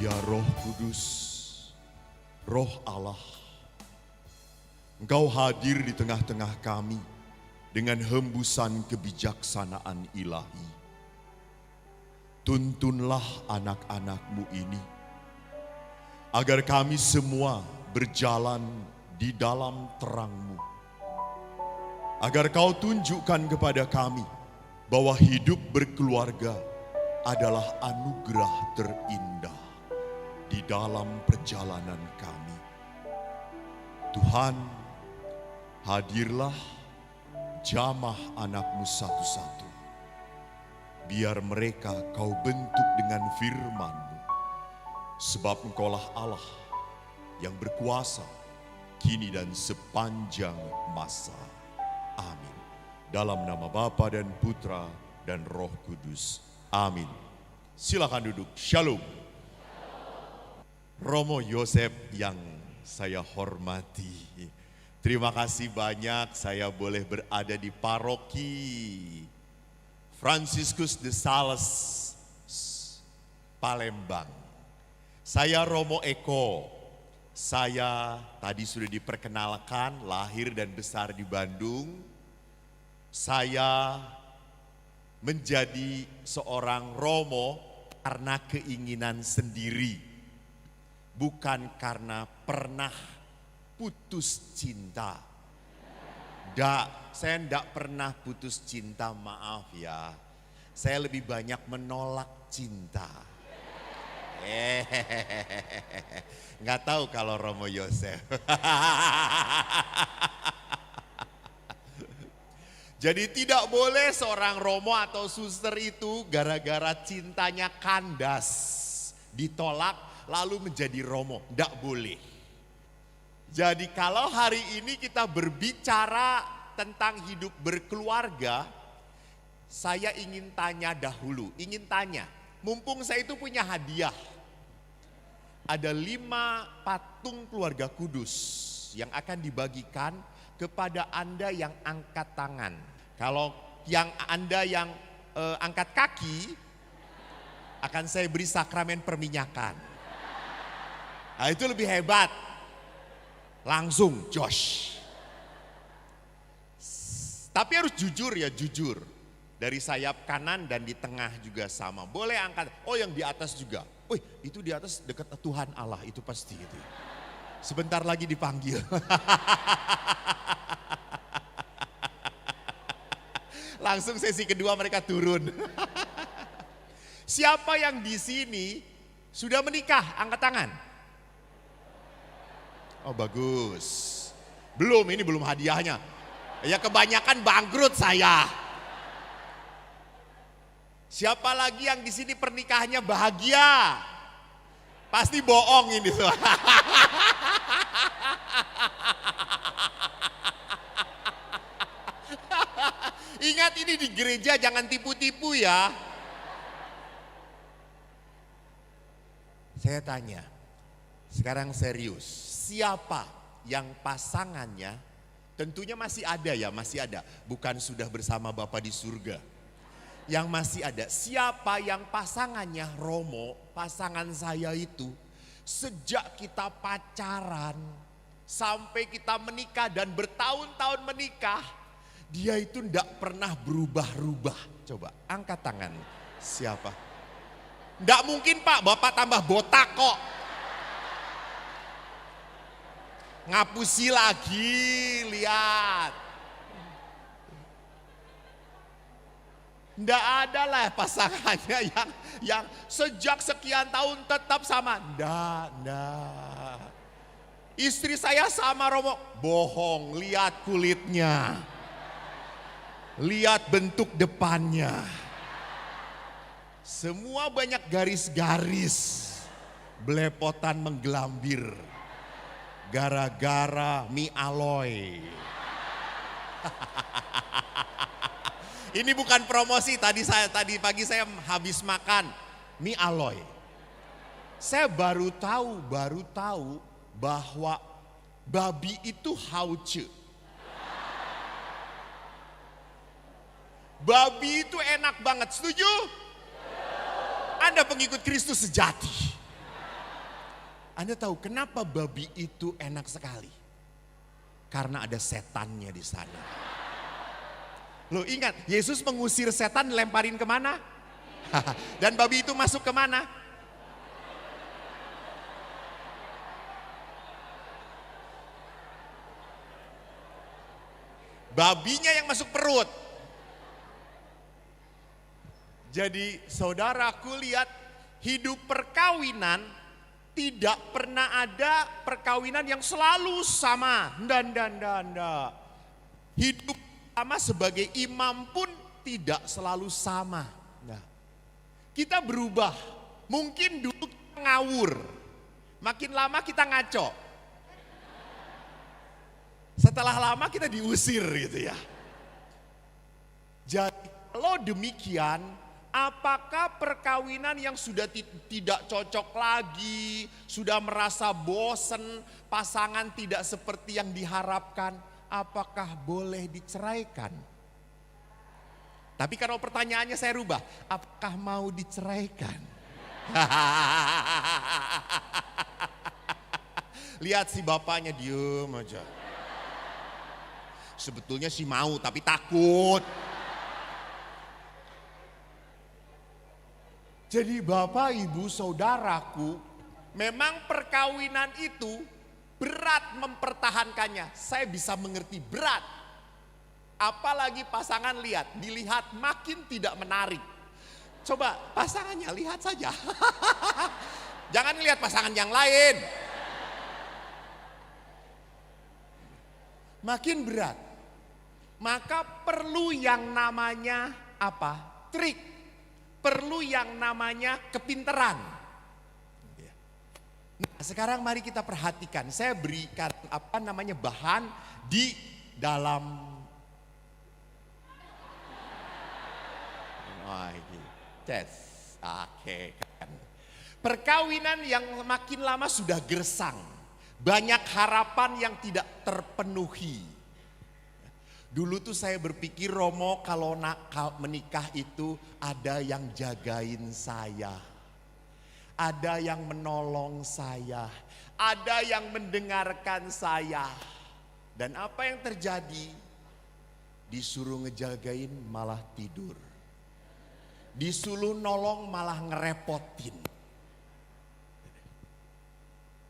Ya Roh Kudus, Roh Allah, Engkau hadir di tengah-tengah kami dengan hembusan kebijaksanaan ilahi. Tuntunlah anak-anak-Mu ini, agar kami semua berjalan di dalam terang-Mu. Agar Kau tunjukkan kepada kami bahwa hidup berkeluarga adalah anugerah terindah di dalam perjalanan kami. Tuhan, hadirlah, jamah anak-Mu satu-satu. Biar mereka Kau bentuk dengan firman-Mu. Sebab Engkaulah Allah yang berkuasa kini dan sepanjang masa. Amin. Dalam nama Bapa dan Putra dan Roh Kudus. Amin. Silakan duduk. Shalom. Romo Yosef yang saya hormati. Terima kasih banyak saya boleh berada di paroki Franciscus de Sales, Palembang. Saya Romo Eko. Saya tadi sudah diperkenalkan, lahir dan besar di Bandung. Saya menjadi seorang Romo karena keinginan sendiri, bukan karena pernah putus cinta. Saya enggak pernah putus cinta, maaf ya. Saya lebih banyak menolak cinta. Nggak tahu kalau Romo Yosef. Jadi tidak boleh seorang Romo atau suster itu gara-gara cintanya kandas, ditolak lalu menjadi Romo. Nggak boleh. Jadi kalau hari ini kita berbicara tentang hidup berkeluarga, saya ingin tanya dahulu, mumpung saya itu punya hadiah. Ada 5 patung keluarga kudus yang akan dibagikan kepada Anda yang angkat tangan. Kalau yang Anda yang angkat kaki, akan saya beri sakramen perminyakan. Nah, itu lebih hebat. Langsung Josh. Tapi harus jujur ya, jujur. Dari sayap kanan dan di tengah juga sama. Boleh angkat, oh yang di atas juga. Wih, itu di atas dekat Tuhan Allah, itu pasti gitu. Sebentar lagi dipanggil. Langsung sesi kedua mereka turun. Siapa yang di sini sudah menikah? Angkat tangan. Oh bagus. Belum, ini belum hadiahnya. Ya kebanyakan bangkrut saya. Siapa lagi yang di sini pernikahannya bahagia? Pasti bohong ini tuh. Ingat ini di gereja jangan tipu-tipu ya. Saya tanya, sekarang serius, siapa yang pasangannya tentunya masih ada ya, masih ada. Bukan sudah bersama Bapa di surga. Yang masih ada, siapa yang pasangannya Romo, pasangan saya itu sejak kita pacaran sampai kita menikah dan bertahun-tahun menikah, dia itu enggak pernah berubah-ubah. Coba angkat tangan, siapa? Enggak mungkin Pak, Bapak tambah botak kok. Ngapusi lagi, lihat. Nggak ada lah pasangannya yang sejak sekian tahun tetap sama. Nggak. Istri saya sama Romo, bohong, lihat kulitnya. Lihat bentuk depannya. Semua banyak garis-garis. Belepotan menggelambir. Gara-gara mie aloy. Ini bukan promosi, tadi pagi saya habis makan mie aloy. Saya baru tahu bahwa babi itu hauce. Babi itu enak banget, setuju? Anda pengikut Kristus sejati. Anda tahu kenapa babi itu enak sekali? Karena ada setannya di sana. Loh ingat, Yesus mengusir setan lemparin kemana? Dan babi itu masuk kemana? Babinya yang masuk perut. Jadi saudaraku lihat, hidup perkawinan tidak pernah ada perkawinan yang selalu sama. Nggak. Hidup sama sebagai imam pun tidak selalu sama. Nah, kita berubah. Mungkin dulu kita ngawur. Makin lama kita ngaco. Setelah lama kita diusir gitu ya. Jadi kalau demikian, apakah perkawinan yang sudah tidak cocok lagi, sudah merasa bosen, pasangan tidak seperti yang diharapkan, apakah boleh diceraikan? Tapi kalau pertanyaannya saya rubah, apakah mau diceraikan? Lihat si bapaknya diem aja. Sebetulnya sih mau tapi takut. Jadi bapak, ibu, saudaraku, memang perkawinan itu berat mempertahankannya. Saya bisa mengerti berat. Apalagi pasangan dilihat makin tidak menarik. Coba pasangannya lihat saja. Jangan lihat pasangan yang lain. Makin berat. Maka perlu yang namanya apa? Trik. Perlu yang namanya kepinteran. Nah, sekarang mari kita perhatikan. Saya berikan bahan di dalam Oke. Perkawinan yang makin lama sudah gersang. Banyak harapan yang tidak terpenuhi. Dulu tuh saya berpikir Romo kalau menikah itu ada yang jagain saya. Ada yang menolong saya. Ada yang mendengarkan saya. Dan apa yang terjadi? Disuruh ngejagain malah tidur. Disuruh nolong malah ngerepotin.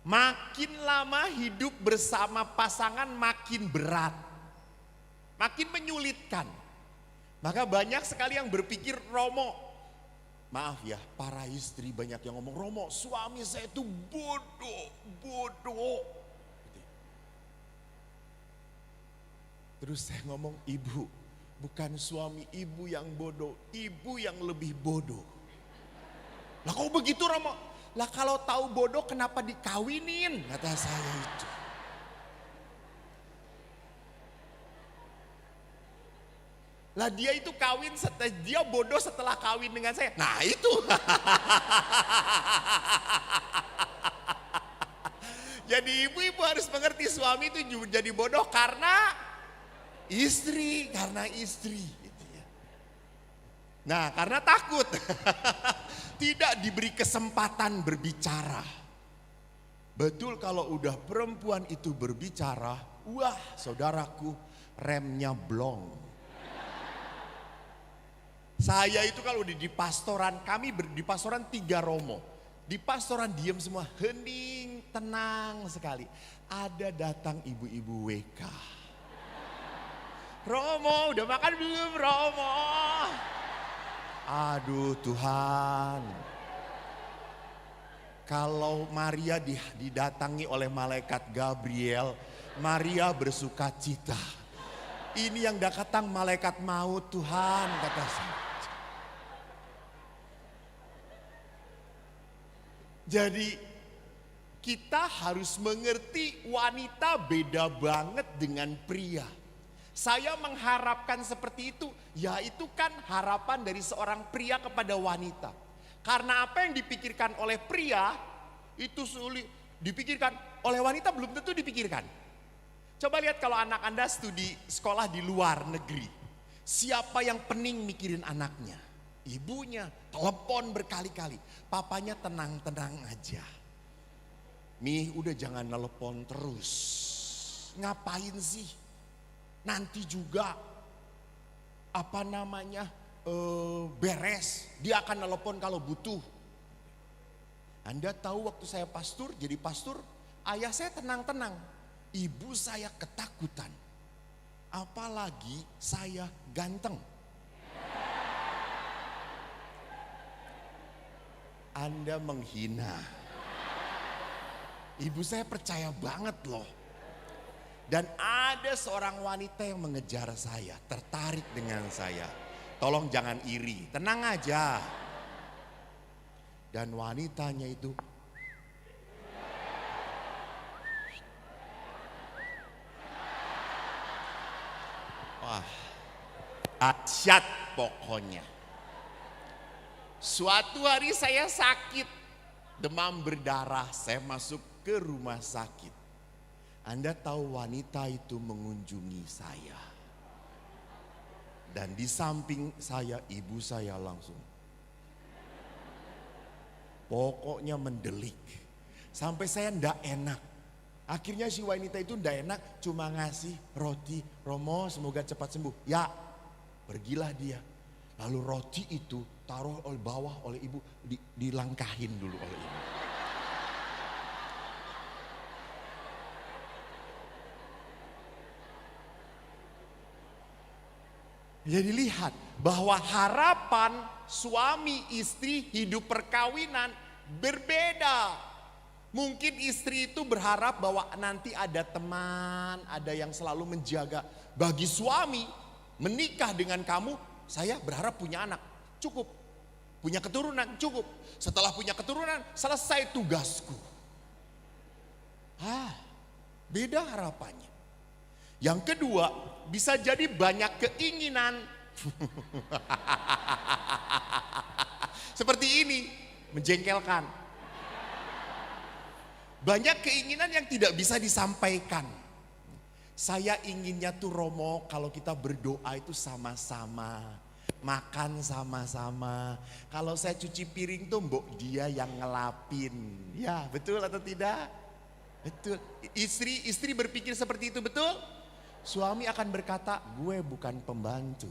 Makin lama hidup bersama pasangan makin berat. Makin menyulitkan. Maka banyak sekali yang berpikir Romo. Maaf ya, para istri banyak yang ngomong, Romo suami saya itu bodoh. Terus saya ngomong, ibu, bukan suami ibu yang bodoh, ibu yang lebih bodoh. Lah kok begitu Romo? Lah kalau tahu bodoh kenapa dikawinin? Kata saya itu. Lah dia itu dia bodoh setelah kawin dengan saya. Nah itu. Jadi ibu-ibu harus mengerti suami itu jadi bodoh karena istri. Gitu ya. Nah karena takut. Tidak diberi kesempatan berbicara. Betul kalau udah perempuan itu berbicara, wah saudaraku remnya blong. Saya itu kalau di pastoran, kami di pastoran 3 Romo. Di pastoran diam semua, hening, tenang sekali. Ada datang ibu-ibu WK. Romo, udah makan belum Romo? Aduh Tuhan. Kalau Maria didatangi oleh malaikat Gabriel, Maria bersuka cita. Ini yang datang malaikat maut Tuhan, kata saya. Jadi kita harus mengerti wanita beda banget dengan pria. Saya mengharapkan seperti itu, ya itu kan harapan dari seorang pria kepada wanita. Karena apa yang dipikirkan oleh pria itu sulit dipikirkan oleh wanita belum tentu dipikirkan. Coba lihat kalau anak Anda studi sekolah di luar negeri. Siapa yang pening mikirin anaknya? Ibunya, telepon berkali-kali. Papanya tenang-tenang aja. Mi udah jangan nelpon terus. Ngapain sih? Nanti juga beres. Dia akan nelpon kalau butuh. Anda tahu waktu saya jadi pastor, ayah saya tenang-tenang. Ibu saya ketakutan. Apalagi saya ganteng. Anda menghina. Ibu saya percaya banget loh. Dan ada seorang wanita yang mengejar saya, tertarik dengan saya. Tolong jangan iri, tenang aja. Dan wanitanya itu wah, dahsyat pokoknya. Suatu hari saya sakit, demam berdarah, saya masuk ke rumah sakit. Anda tahu wanita itu mengunjungi saya. Dan di samping saya, ibu saya langsung. Pokoknya mendelik. Sampai saya ndak enak. Akhirnya si wanita itu ndak enak, cuma ngasih roti. Romo semoga cepat sembuh. Ya, pergilah dia. Lalu roti itu taruh oleh bawah oleh ibu, dilangkahin dulu oleh ibu. Jadi lihat bahwa harapan suami istri hidup perkawinan berbeda. Mungkin istri itu berharap bahwa nanti ada teman, ada yang selalu menjaga. Bagi suami menikah dengan kamu, saya berharap punya anak, cukup. Punya keturunan, cukup. Setelah punya keturunan, selesai tugasku. Beda harapannya. Yang kedua, bisa jadi banyak keinginan. Seperti ini, menjengkelkan. Banyak keinginan yang tidak bisa disampaikan. Saya inginnya tuh Romo, kalau kita berdoa itu sama-sama. Makan sama-sama. Kalau saya cuci piring tuh mbok dia yang ngelapin. Ya, betul atau tidak? Betul. Istri berpikir seperti itu, betul? Suami akan berkata, gue bukan pembantu.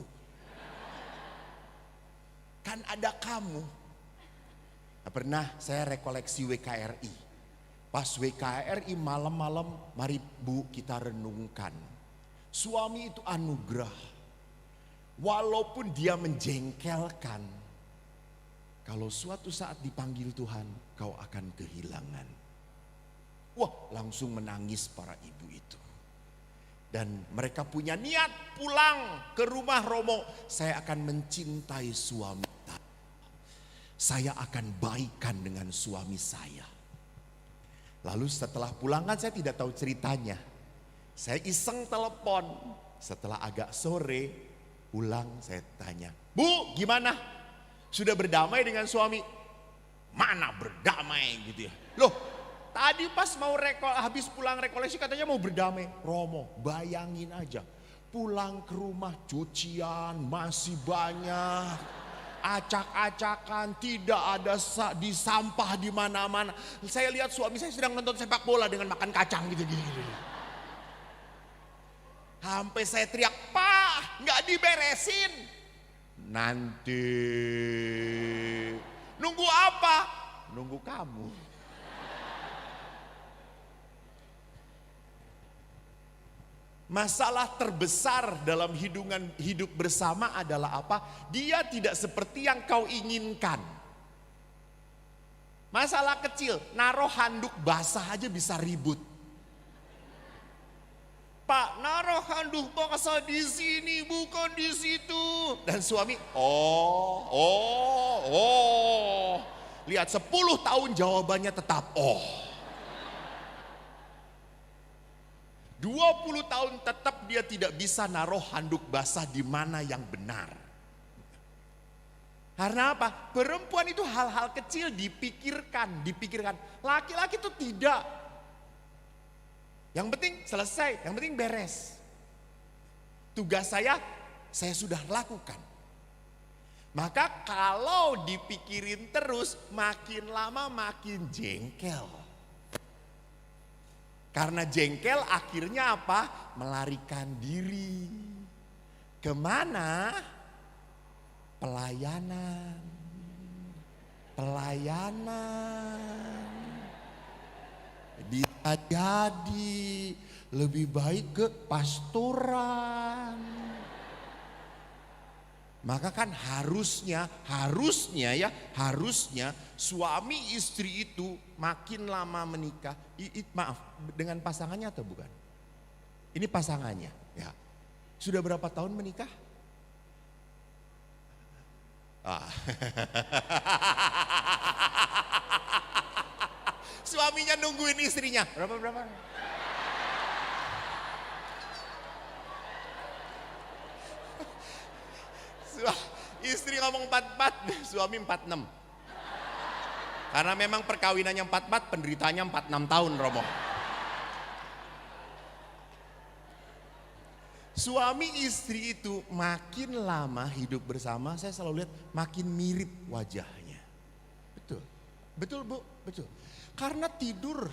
Kan ada kamu. Pernah saya rekoleksi WKRI. Pas WKRI malam-malam, mari Bu kita renungkan. Suami itu anugerah. Walaupun dia menjengkelkan. Kalau suatu saat dipanggil Tuhan, kau akan kehilangan. Wah, langsung menangis para ibu itu. Dan mereka punya niat pulang ke rumah Romo. Saya akan mencintai suami. Saya akan baikan dengan suami saya. Lalu setelah pulang kan saya tidak tahu ceritanya. Saya iseng telepon. Setelah agak sore pulang saya tanya. Bu gimana? Sudah berdamai dengan suami? Mana berdamai gitu ya. Loh. Tadi pas mau habis pulang rekoleksi katanya mau berdamai. Romo bayangin aja. Pulang ke rumah cucian masih banyak. Acak-acakan tidak ada di sampah di mana-mana. Saya lihat suami saya sedang nonton sepak bola dengan makan kacang gitu-gitu. Sampai saya teriak, Pak gak diberesin. Nanti. Nunggu apa? Nunggu kamu. Masalah terbesar dalam hidup bersama adalah apa? Dia tidak seperti yang kau inginkan. Masalah kecil, naruh handuk basah aja bisa ribut. Pak, naruh handuk basah di sini bukan di situ. Dan suami, lihat 10 tahun jawabannya tetap 20 tahun tetap dia tidak bisa naruh handuk basah di mana yang benar. Karena apa? Perempuan itu hal-hal kecil dipikirkan. Laki-laki itu tidak. Yang penting selesai, yang penting beres. Tugas saya sudah lakukan. Maka kalau dipikirin terus makin lama makin jengkel. Karena jengkel akhirnya apa? Melarikan diri. Kemana? Pelayanan. Bisa jadi lebih baik ke pastoran. Maka kan harusnya suami istri itu makin lama menikah, maaf, dengan pasangannya atau bukan? Ini pasangannya, ya. Sudah berapa tahun menikah? Suaminya nungguin istrinya. Berapa? Istri ngomong 44, suami 46. Karena memang perkawinannya 44, penderitanya 46 tahun, Romo. Suami istri itu makin lama hidup bersama, saya selalu lihat makin mirip wajahnya. Betul Bu, betul. Karena tidur,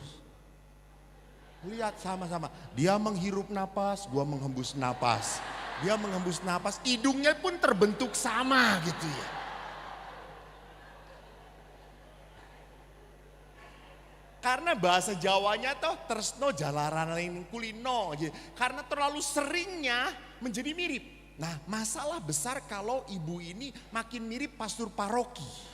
lihat sama-sama. Dia menghirup napas, gua menghembus napas. Dia menghembus napas, hidungnya pun terbentuk sama gitu ya. Karena bahasa Jawanya tuh tresno jalaran lain kulino. Karena terlalu seringnya menjadi mirip. Nah, masalah besar kalau ibu ini makin mirip pastor paroki.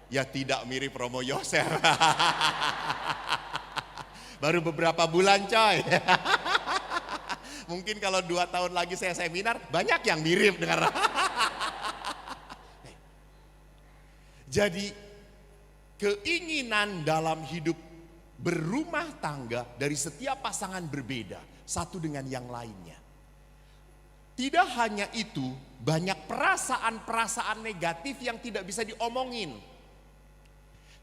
Ya tidak mirip Romo Yosef. Baru beberapa bulan coy. Mungkin kalau 2 tahun lagi saya seminar, banyak yang mirip dengan. Jadi keinginan dalam hidup berumah tangga dari setiap pasangan berbeda, satu dengan yang lainnya. Tidak hanya itu, banyak perasaan-perasaan negatif yang tidak bisa diomongin.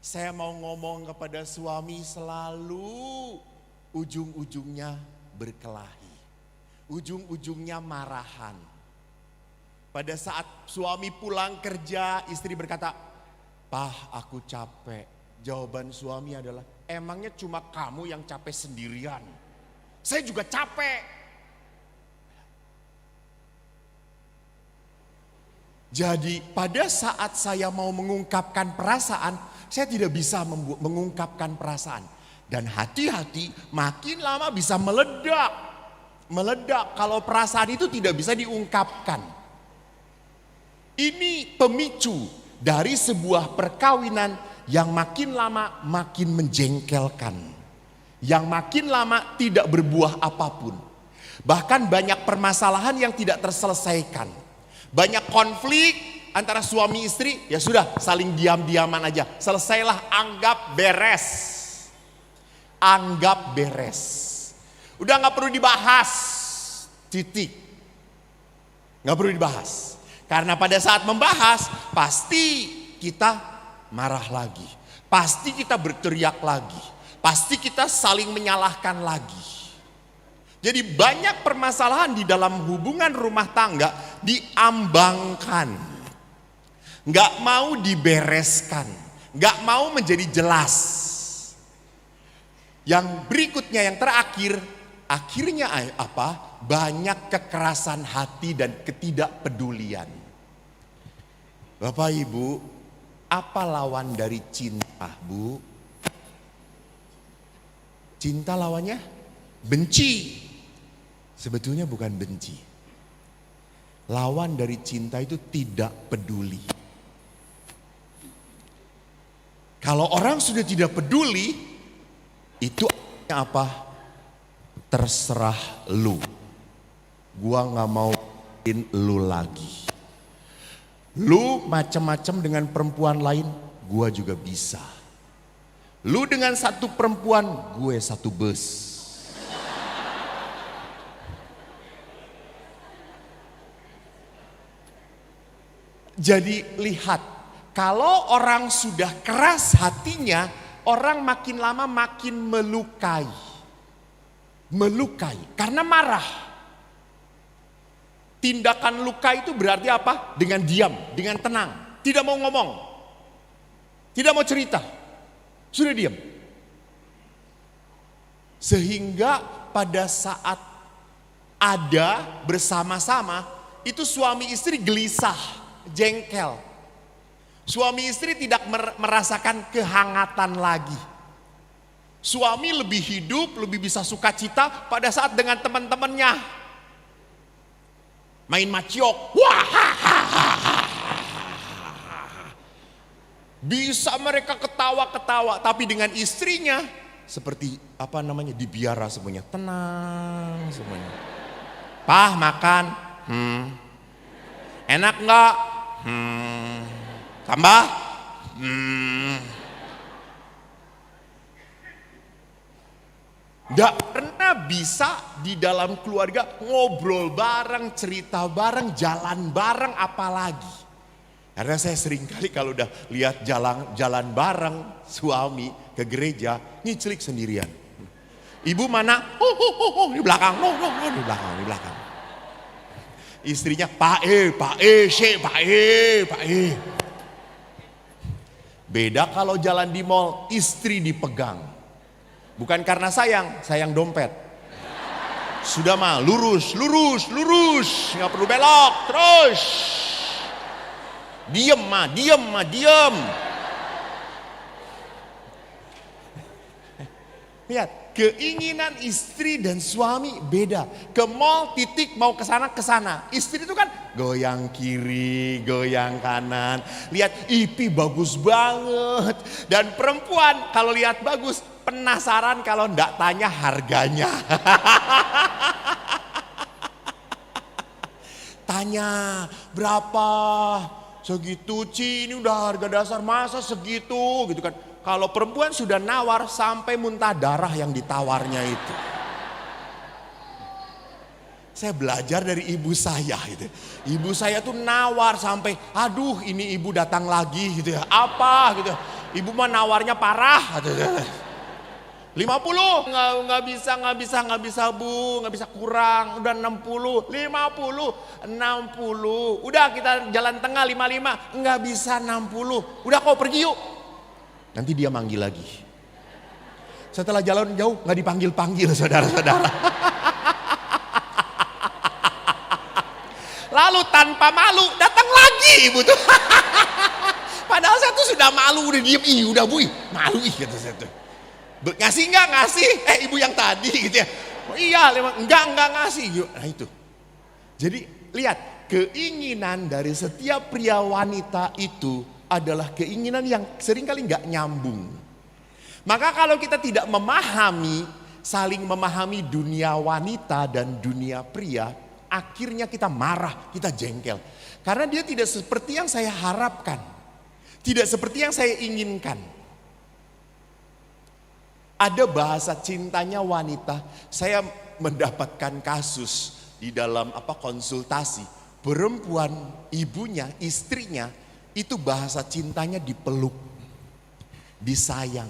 Saya mau ngomong kepada suami selalu ujung-ujungnya berkelahi. Ujung-ujungnya marahan. Pada saat suami pulang kerja, istri berkata, "Pah, aku capek." Jawaban suami adalah, "Emangnya cuma kamu yang capek sendirian? Saya juga capek." Jadi pada saat saya mau mengungkapkan perasaan, saya tidak bisa mengungkapkan perasaan. Dan hati-hati, makin lama bisa meledak. Meledak kalau perasaan itu tidak bisa diungkapkan. Ini pemicu dari sebuah perkawinan yang makin lama makin menjengkelkan. Yang makin lama tidak berbuah apapun. Bahkan banyak permasalahan yang tidak terselesaikan. Banyak konflik antara suami istri, ya sudah saling diam-diaman aja. Selesailah, anggap beres. Anggap beres. Udah gak perlu dibahas, titik. Gak perlu dibahas. Karena pada saat membahas, pasti kita marah lagi. Pasti kita berteriak lagi. Pasti kita saling menyalahkan lagi. Jadi banyak permasalahan di dalam hubungan rumah tangga diambangkan. Gak mau dibereskan. Gak mau menjadi jelas. Yang berikutnya, yang terakhir, akhirnya apa? Banyak kekerasan hati dan ketidakpedulian. Bapak Ibu, apa lawan dari cinta, Bu? Cinta lawannya benci. Sebetulnya bukan benci. Lawan dari cinta itu tidak peduli. Kalau orang sudah tidak peduli, itu apa? Terserah lu, gua gak mau lu lagi. Lu macam-macam dengan perempuan lain, gua juga bisa. Lu dengan satu perempuan, gue satu bus. Jadi lihat, kalau orang sudah keras hatinya, orang makin lama makin melukai. Melukai karena marah. Tindakan luka itu berarti apa? Dengan diam, dengan tenang. tidak mau ngomong, tidak mau cerita, sudah diam. Sehingga pada saat ada bersama-sama, itu suami istri gelisah, jengkel. Suami istri tidak merasakan kehangatan lagi. Suami lebih hidup, lebih bisa sukacita pada saat dengan teman-temannya. Main maciok, wah, bisa mereka ketawa-ketawa, tapi dengan istrinya seperti dibiara semuanya, tenang semuanya. Pah, makan, enak enggak? Tambah, Nggak pernah bisa di dalam keluarga ngobrol bareng, cerita bareng, jalan bareng, apalagi. Karena saya sering kali kalau udah lihat jalan bareng suami ke gereja, ngiclik sendirian. Ibu mana? Di belakang, di belakang. Istrinya, Pak E. Beda kalau jalan di mall, istri dipegang. Bukan karena sayang dompet. Sudah mah lurus, nggak perlu belok, terus. Diem. Lihat, keinginan istri dan suami beda. Ke mall titik mau ke sana. Istri itu kan goyang kiri, goyang kanan. Lihat IP bagus banget. Dan perempuan kalau lihat bagus penasaran kalau enggak tanya harganya. Tanya berapa? Segitu Ci, ini udah harga dasar, masa segitu gitu kan. Kalau perempuan sudah nawar sampai muntah darah yang ditawarnya itu. Saya belajar dari ibu saya gitu. Ibu saya tuh nawar sampai aduh ini ibu datang lagi gitu ya. Apa gitu. Ibu mah nawarnya parah gitu. 50 nggak bisa bu, nggak bisa kurang, udah 60, 60, udah kita jalan tengah 55, nggak bisa 60, udah kau pergi yuk. Nanti dia manggil lagi. Setelah jalan jauh nggak dipanggil saudara-saudara. Lalu tanpa malu datang lagi ibu tuh. Padahal saya tuh sudah malu, udah diem, udah bu, malu kata saya tuh. Ngasih nggak ngasih? Ibu yang tadi gitu ya. Oh iya, enggak ngasih. Nah itu. Jadi lihat, keinginan dari setiap pria wanita itu adalah keinginan yang seringkali nggak nyambung. Maka kalau kita tidak saling memahami dunia wanita dan dunia pria, akhirnya kita marah, kita jengkel. Karena dia tidak seperti yang saya harapkan. Tidak seperti yang saya inginkan. Ada bahasa cintanya wanita. Saya mendapatkan kasus di dalam konsultasi. Perempuan, ibunya, istrinya itu bahasa cintanya dipeluk, disayang,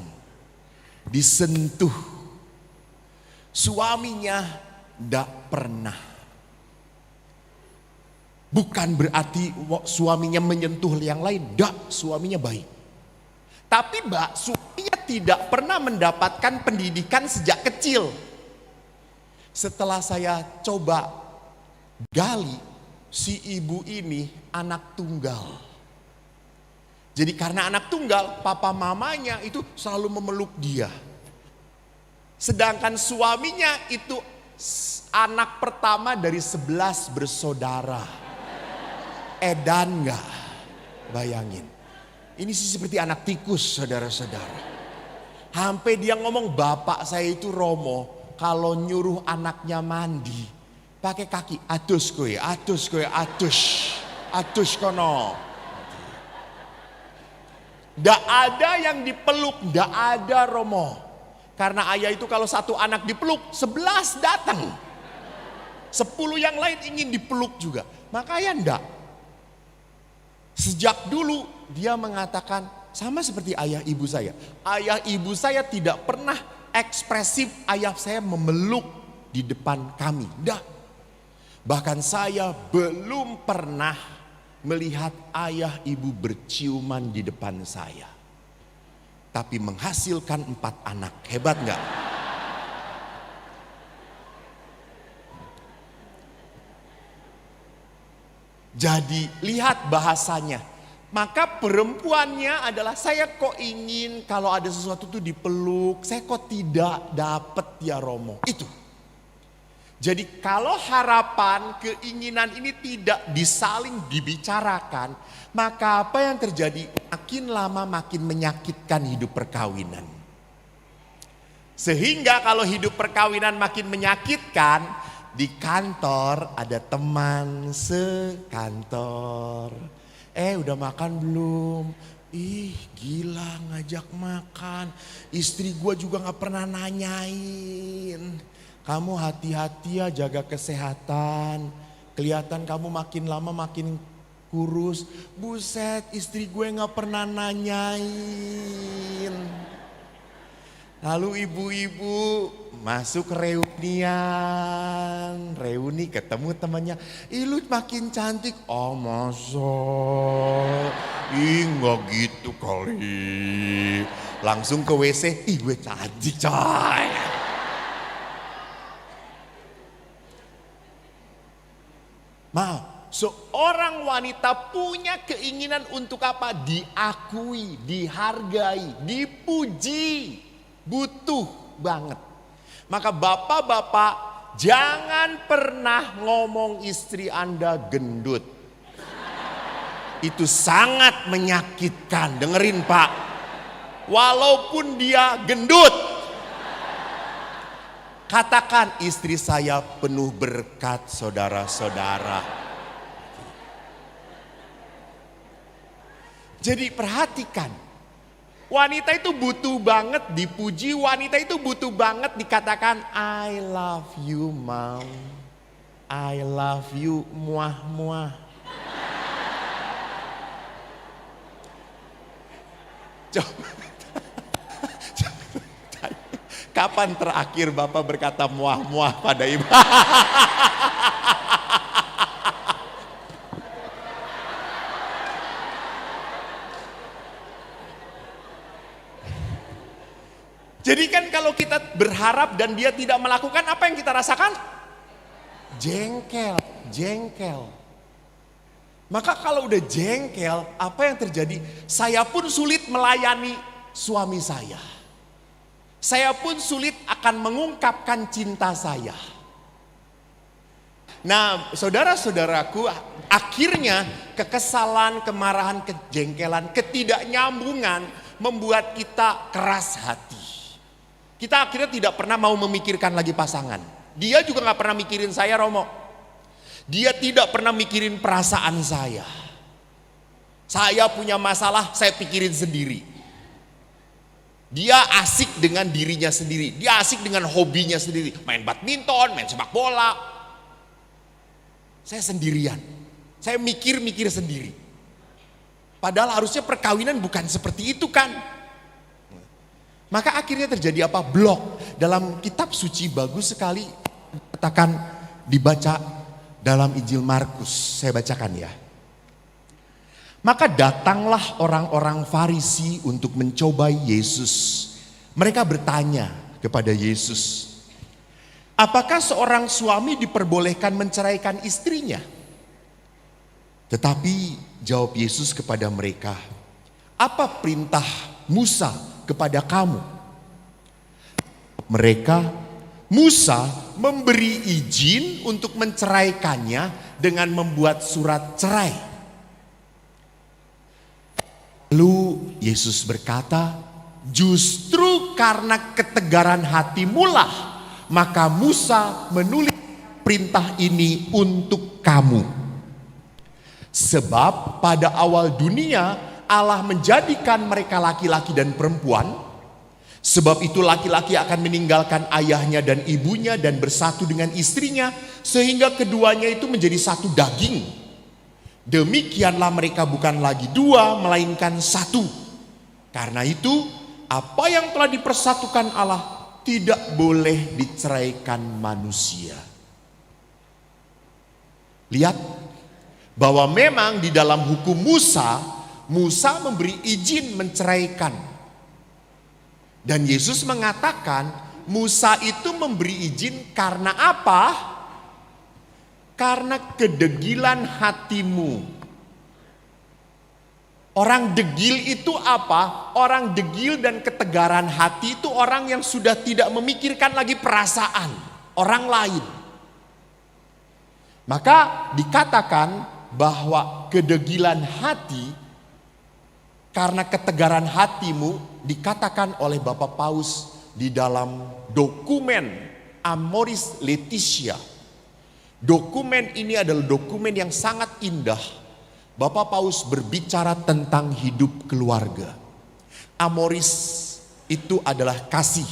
disentuh. Suaminya tidak pernah. Bukan berarti suaminya menyentuh yang lain. Tidak, suaminya baik. Tapi suaminya tidak pernah mendapatkan pendidikan sejak kecil. Setelah saya coba gali, si ibu ini anak tunggal. Jadi karena anak tunggal, papa mamanya itu selalu memeluk dia. Sedangkan suaminya itu anak pertama dari 11 bersaudara. Edan gak? Bayangin. Ini sih seperti anak tikus saudara-saudara. Sampai dia ngomong bapak saya itu Romo. Kalau nyuruh anaknya mandi. Pakai kaki. Atus kono. Nggak ada yang dipeluk. Nggak ada Romo. Karena ayah itu kalau satu anak dipeluk 11 datang. 10 yang lain ingin dipeluk juga. Makanya enggak. Sejak dulu dia mengatakan sama seperti ayah ibu saya. Ayah ibu saya tidak pernah ekspresif ayah saya memeluk di depan kami. Dah. Bahkan saya belum pernah melihat ayah ibu berciuman di depan saya. Tapi menghasilkan 4 anak. Hebat nggak? Jadi lihat bahasanya. Maka perempuannya adalah, saya kok ingin kalau ada sesuatu itu dipeluk. Saya kok tidak dapat ya Romo. Itu. Jadi kalau harapan, keinginan ini tidak disaling dibicarakan, maka apa yang terjadi? Makin lama makin menyakitkan hidup perkawinan. Sehingga kalau hidup perkawinan makin menyakitkan, di kantor ada teman sekantor. Udah makan belum? Ih gila ngajak makan. Istri gue juga gak pernah nanyain. Kamu hati-hati ya jaga kesehatan. Kelihatan kamu makin lama makin kurus. Buset, istri gue gak pernah nanyain. Lalu ibu-ibu masuk reunian. Reuni ketemu temannya. Ih lu makin cantik. Oh masa? Ih gak gitu kali. Langsung ke WC. Ih gue cantik coy. Maaf, seorang wanita punya keinginan untuk apa? Diakui, dihargai, dipuji. Butuh banget. Maka bapak-bapak jangan pernah ngomong istri Anda gendut. Itu sangat menyakitkan. Dengerin Pak. Walaupun dia gendut. Katakan istri saya penuh berkat saudara-saudara. Jadi perhatikan. Wanita itu butuh banget dipuji. Wanita itu butuh banget dikatakan I love you mom. I love you muah-muah. Coba. Kapan terakhir Bapak berkata muah-muah pada ibu? Jadi kan kalau kita berharap dan dia tidak melakukan, apa yang kita rasakan? Jengkel, jengkel. Maka kalau udah jengkel, apa yang terjadi? Saya pun sulit melayani suami saya. Saya pun sulit akan mengungkapkan cinta saya. Nah, saudara-saudaraku, akhirnya kekesalan, kemarahan, kejengkelan, ketidaknyambungan membuat kita keras hati. Kita akhirnya tidak pernah mau memikirkan lagi pasangan. Dia juga gak pernah mikirin saya, Romo. Dia tidak pernah mikirin perasaan saya. Saya punya masalah, saya pikirin sendiri. Dia asik dengan dirinya sendiri. Dia asik dengan hobinya sendiri. Main badminton, main sepak bola. Saya sendirian. Saya mikir-mikir sendiri. Padahal harusnya perkawinan bukan seperti itu kan. Maka akhirnya terjadi apa? Blok. Dalam kitab suci bagus sekali. Katakan dibaca dalam Injil Markus. Saya bacakan ya. Maka datanglah orang-orang Farisi untuk mencobai Yesus. Mereka bertanya kepada Yesus, apakah seorang suami diperbolehkan menceraikan istrinya? Tetapi jawab Yesus kepada mereka, apa perintah Musa kepada kamu? Mereka, Musa memberi izin untuk menceraikannya dengan membuat surat cerai. Lalu Yesus berkata, justru karena ketegaran hatimulah maka Musa menulis perintah ini untuk kamu. Sebab pada awal dunia Allah menjadikan mereka laki-laki dan perempuan. Sebab itu laki-laki akan meninggalkan ayahnya dan ibunya dan bersatu dengan istrinya sehingga keduanya itu menjadi satu daging. Demikianlah mereka bukan lagi dua melainkan satu. Karena itu apa yang telah dipersatukan Allah tidak boleh diceraikan manusia. Lihat, Bahwa memang di dalam hukum Musa, Musa memberi izin menceraikan. Dan Yesus mengatakan Musa itu memberi izin karena apa? Karena kedegilan hatimu. Orang degil itu apa? Orang degil dan ketegaran hati itu orang yang sudah tidak memikirkan lagi perasaan orang lain. Maka dikatakan bahwa kedegilan hati karena ketegaran hatimu dikatakan oleh Bapak Paus di dalam dokumen Amoris Laetitia. Dokumen ini adalah dokumen yang sangat indah. Bapak Paus berbicara tentang hidup keluarga. Amoris itu adalah kasih,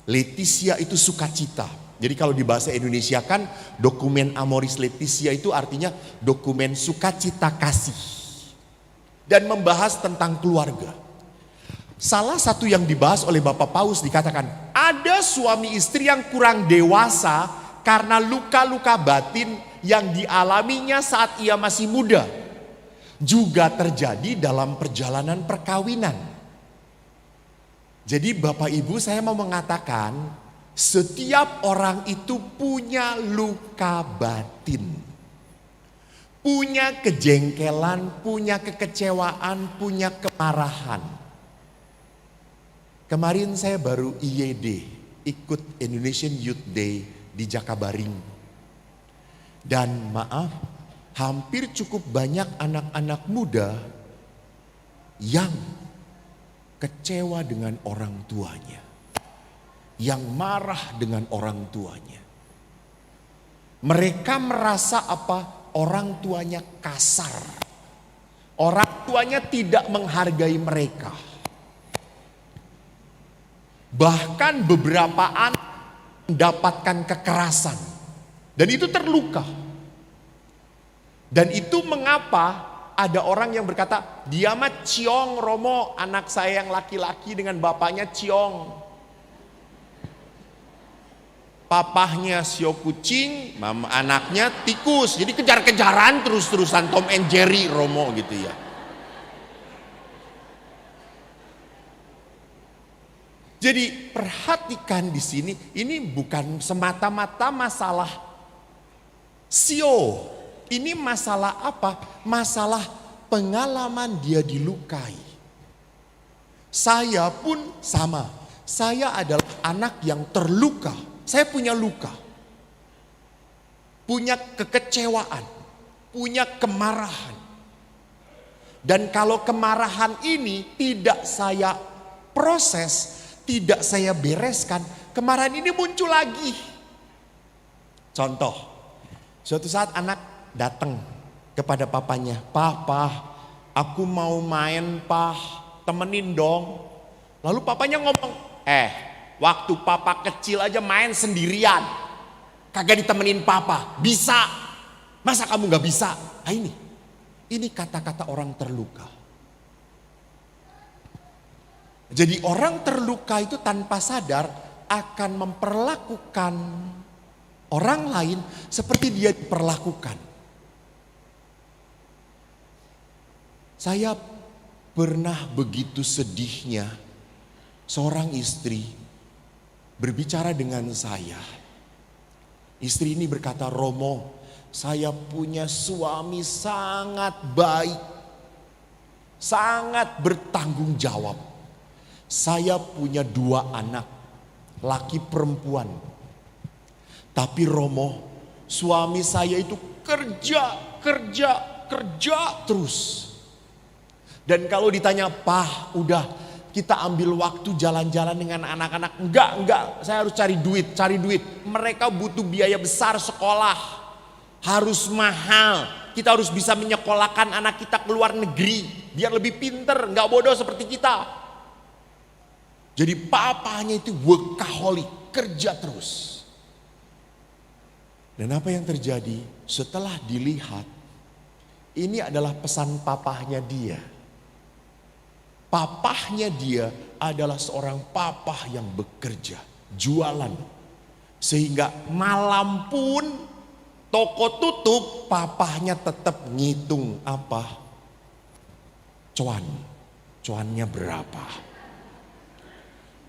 Laetitia itu sukacita. Jadi kalau di bahasa Indonesia kan dokumen Amoris Laetitia itu artinya dokumen sukacita kasih. Dan membahas tentang keluarga. Salah satu yang dibahas oleh Bapak Paus dikatakan ada suami istri yang kurang dewasa karena luka-luka batin yang dialaminya saat ia masih muda. Juga terjadi dalam perjalanan perkawinan. Jadi Bapak Ibu saya mau mengatakan setiap orang itu punya luka batin. Punya kejengkelan, punya kekecewaan, punya kemarahan. Kemarin saya baru IYD, ikut Indonesian Youth Day di Jakabaring. Dan maaf, hampir cukup banyak anak-anak muda yang kecewa dengan orang tuanya. Yang marah dengan orang tuanya. Mereka merasa apa? Orang tuanya kasar. Orang tuanya tidak menghargai mereka. Bahkan beberapa anak mendapatkan kekerasan. Dan itu terluka. Dan itu mengapa ada orang yang berkata, dia mah ciong Romo, anak saya yang laki-laki dengan bapaknya ciong. Papahnya sio kucing, mama anaknya tikus. Jadi kejar-kejaran terus-terusan Tom and Jerry Romo gitu ya. Jadi perhatikan di sini, ini bukan semata-mata masalah sio. Ini masalah apa? Masalah pengalaman dia dilukai. Saya pun sama. Saya adalah anak yang terluka. Saya punya luka. Punya kekecewaan. Punya kemarahan. Dan kalau kemarahan ini tidak saya proses, tidak saya bereskan, kemarahan ini muncul lagi. Contoh, suatu saat anak datang kepada papanya, "Papa, aku mau main, Pak, temenin dong." Lalu papanya ngomong, waktu papa kecil aja main sendirian, kagak ditemenin papa, bisa? Masa kamu gak bisa? Nah ini kata-kata orang terluka. Jadi orang terluka itu tanpa sadar akan memperlakukan orang lain seperti dia diperlakukan. Saya pernah begitu sedihnya seorang istri berbicara dengan saya. Istri ini berkata, "Romo, saya punya suami sangat baik, sangat bertanggung jawab. Saya punya 2 anak, laki perempuan. Tapi Romo, suami saya itu kerja terus. Dan kalau ditanya, Pak, udah kita ambil waktu jalan-jalan dengan anak-anak. Enggak, saya harus cari duit. Mereka butuh biaya besar sekolah. Harus mahal. Kita harus bisa menyekolahkan anak kita ke luar negeri. Biar lebih pinter, enggak bodoh seperti kita." Jadi papanya itu workaholic, kerja terus. Dan apa yang terjadi setelah dilihat, ini adalah pesan papahnya dia. Papahnya dia adalah seorang papah yang bekerja, jualan. Sehingga malam pun Toko tutup, papahnya tetap ngitung apa? Cuannya berapa?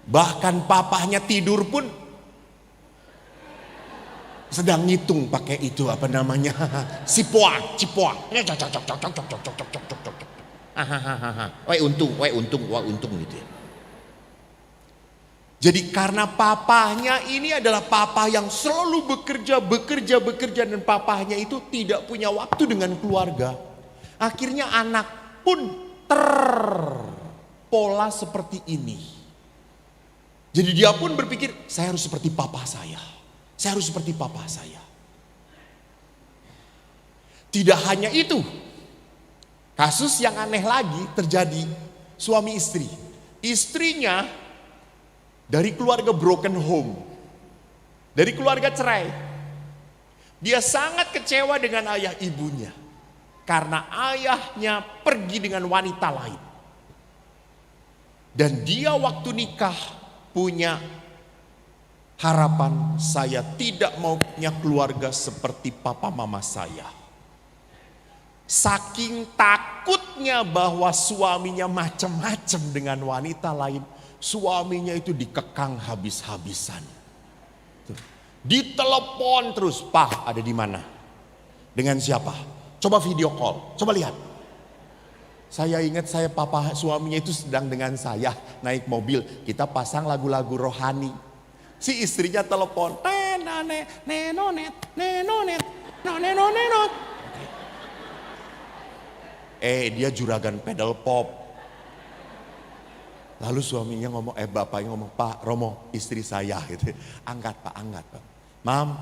Bahkan papahnya tidur pun sedang ngitung pakai itu apa namanya? Cipoang. Wah untung gitu ya. Jadi karena papahnya ini adalah papa yang selalu bekerja dan papahnya itu tidak punya waktu dengan keluarga. Akhirnya anak pun terpola seperti ini. Jadi dia pun berpikir, saya harus seperti papa saya. Saya harus seperti papa saya. Tidak hanya itu. Kasus yang aneh lagi terjadi suami istri. Istrinya dari keluarga broken home, dari keluarga cerai. Dia sangat kecewa dengan ayah ibunya. Karena ayahnya pergi dengan wanita lain. Dan dia waktu nikah punya harapan, saya tidak mau punya keluarga seperti papa mama saya. Saking takutnya bahwa suaminya macam-macam dengan wanita lain, suaminya itu dikekang habis-habisan. Ditelepon terus, "Pak, ada di mana? Dengan siapa? Coba video call, coba lihat." Saya ingat papa suaminya itu sedang dengan saya naik mobil, kita pasang lagu-lagu rohani. Si istrinya telepon, dia juragan pedal pop. Lalu suaminya ngomong, bapaknya ngomong, "Pak Romo, istri saya," gitu. Angkat Pak. "Mam,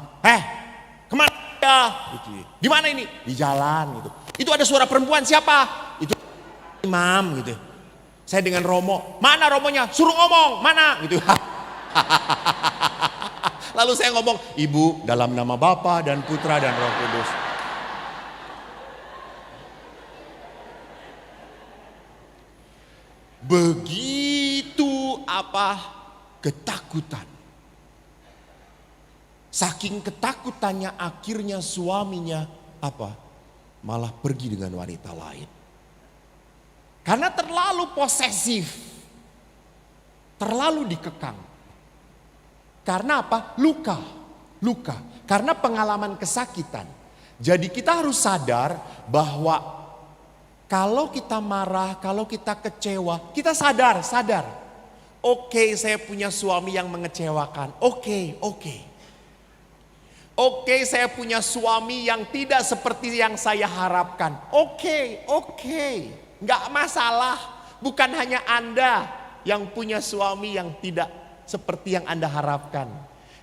kemana ya?" Gitu. "Di mana ini?" "Di jalan," gitu. "Itu ada suara perempuan, siapa?" "Itu Mam," gitu. "Saya dengan Romo." "Mana Romonya? Suruh ngomong, mana?" Gitu. Lalu saya ngomong, "Ibu, dalam nama Bapa dan Putra dan Roh Kudus." Begitu ketakutan. Saking ketakutannya akhirnya suaminya malah pergi dengan wanita lain. Karena terlalu posesif. Terlalu dikekang. Karena Luka. Karena pengalaman kesakitan. Jadi kita harus sadar bahwa kalau kita marah, kalau kita kecewa, kita sadar. Oke, saya punya suami yang mengecewakan. Oke, saya punya suami yang tidak seperti yang saya harapkan. Oke. Nggak masalah. Bukan hanya Anda yang punya suami yang tidak seperti yang Anda harapkan.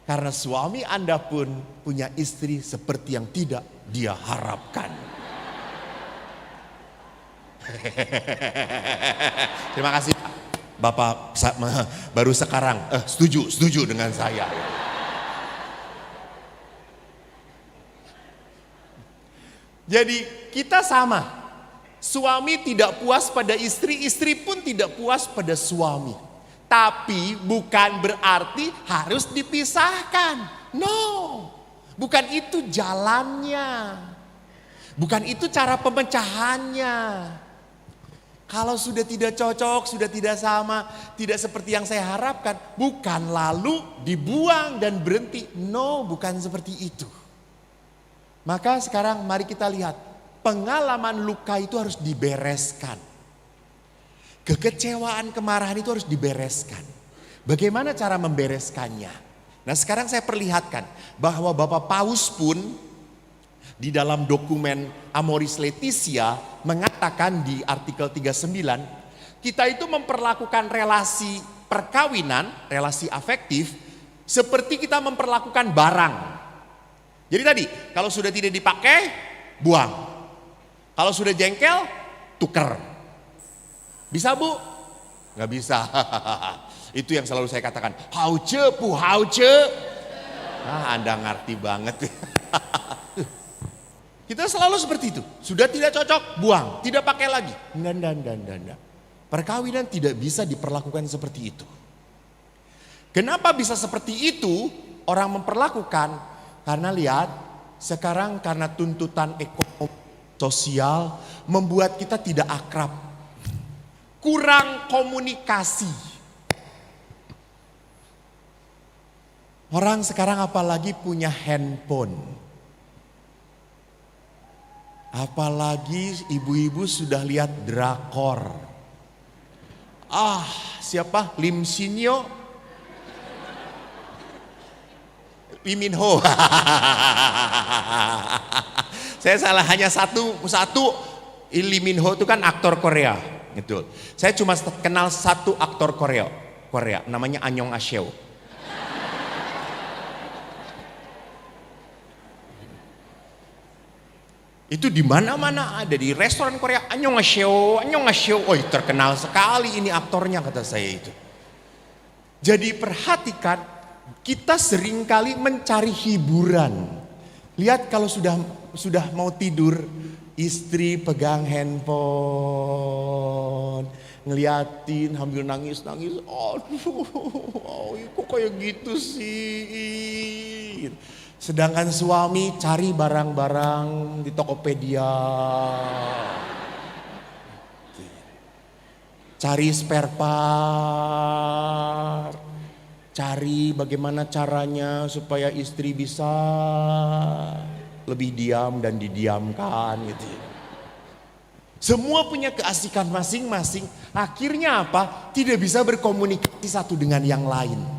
Karena suami Anda pun punya istri seperti yang tidak dia harapkan. Terima kasih Bapak baru sekarang setuju dengan saya. Jadi kita sama. Suami tidak puas pada istri, istri pun tidak puas pada suami. Tapi bukan berarti harus dipisahkan. No. Bukan itu jalannya. Bukan itu cara pemecahannya. Kalau sudah tidak cocok, sudah tidak sama, tidak seperti yang saya harapkan, bukan lalu dibuang dan berhenti. No, bukan seperti itu. Maka sekarang mari kita lihat, pengalaman luka itu harus dibereskan. Kekecewaan, kemarahan itu harus dibereskan. Bagaimana cara membereskannya? Nah, sekarang saya perlihatkan bahwa Bapak Paus pun di dalam dokumen Amoris Laetitia mengatakan di artikel 39, kita itu memperlakukan relasi perkawinan, relasi afektif seperti kita memperlakukan barang. Jadi tadi, kalau sudah tidak dipakai, buang. Kalau sudah jengkel, tuker. Bisa Bu? Nggak bisa. Itu yang selalu saya katakan, hauce pu hauce. Anda ngerti banget. Kita selalu seperti itu. Sudah tidak cocok, buang. Tidak pakai lagi. Nggak. Perkawinan tidak bisa diperlakukan seperti itu. Kenapa bisa seperti itu orang memperlakukan? Karena lihat, sekarang karena tuntutan ekonomi sosial membuat kita tidak akrab, kurang komunikasi. Orang sekarang apalagi punya handphone, apalagi ibu-ibu sudah lihat drakor. Siapa? Lim Sinyo, Lee Min Ho. Saya salah, hanya satu. Lee Min Ho itu kan aktor Korea, gitu. Saya cuma kenal satu aktor Korea, namanya Anyong Aseo. Itu di mana-mana ada, di restoran Korea, Annyeonghaseyo. Oh, terkenal sekali ini aktornya, kata saya itu. Jadi perhatikan, kita seringkali mencari hiburan. Lihat kalau sudah mau tidur, istri pegang handphone, ngeliatin sambil nangis. Aduh, kok kayak gitu sih. Sedangkan suami cari barang-barang di Tokopedia, cari spare part, cari bagaimana caranya supaya istri bisa lebih diam dan didiamkan gitu. Semua punya keasikan masing-masing. Akhirnya apa? Tidak bisa berkomunikasi satu dengan yang lain.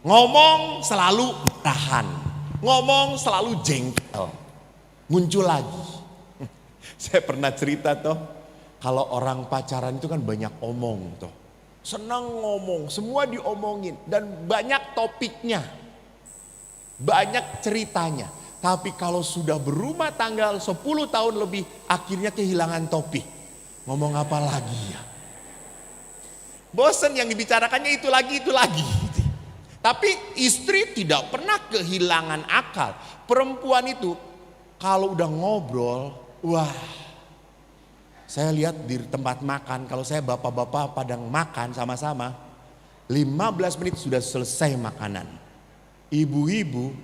Ngomong selalu tahan, ngomong selalu jengkel, muncul lagi. Saya pernah cerita toh, kalau orang pacaran itu kan banyak omong toh, senang ngomong, semua diomongin dan banyak topiknya, banyak ceritanya. Tapi kalau sudah berumah tangga 10 tahun lebih, akhirnya kehilangan topik. Ngomong apa lagi ya? Bosen, yang dibicarakannya itu lagi. Tapi istri tidak pernah kehilangan akal. Perempuan itu kalau udah ngobrol, wah. Saya lihat di tempat makan, kalau saya bapak-bapak padang makan sama-sama, 15 menit sudah selesai makanan. Ibu-ibu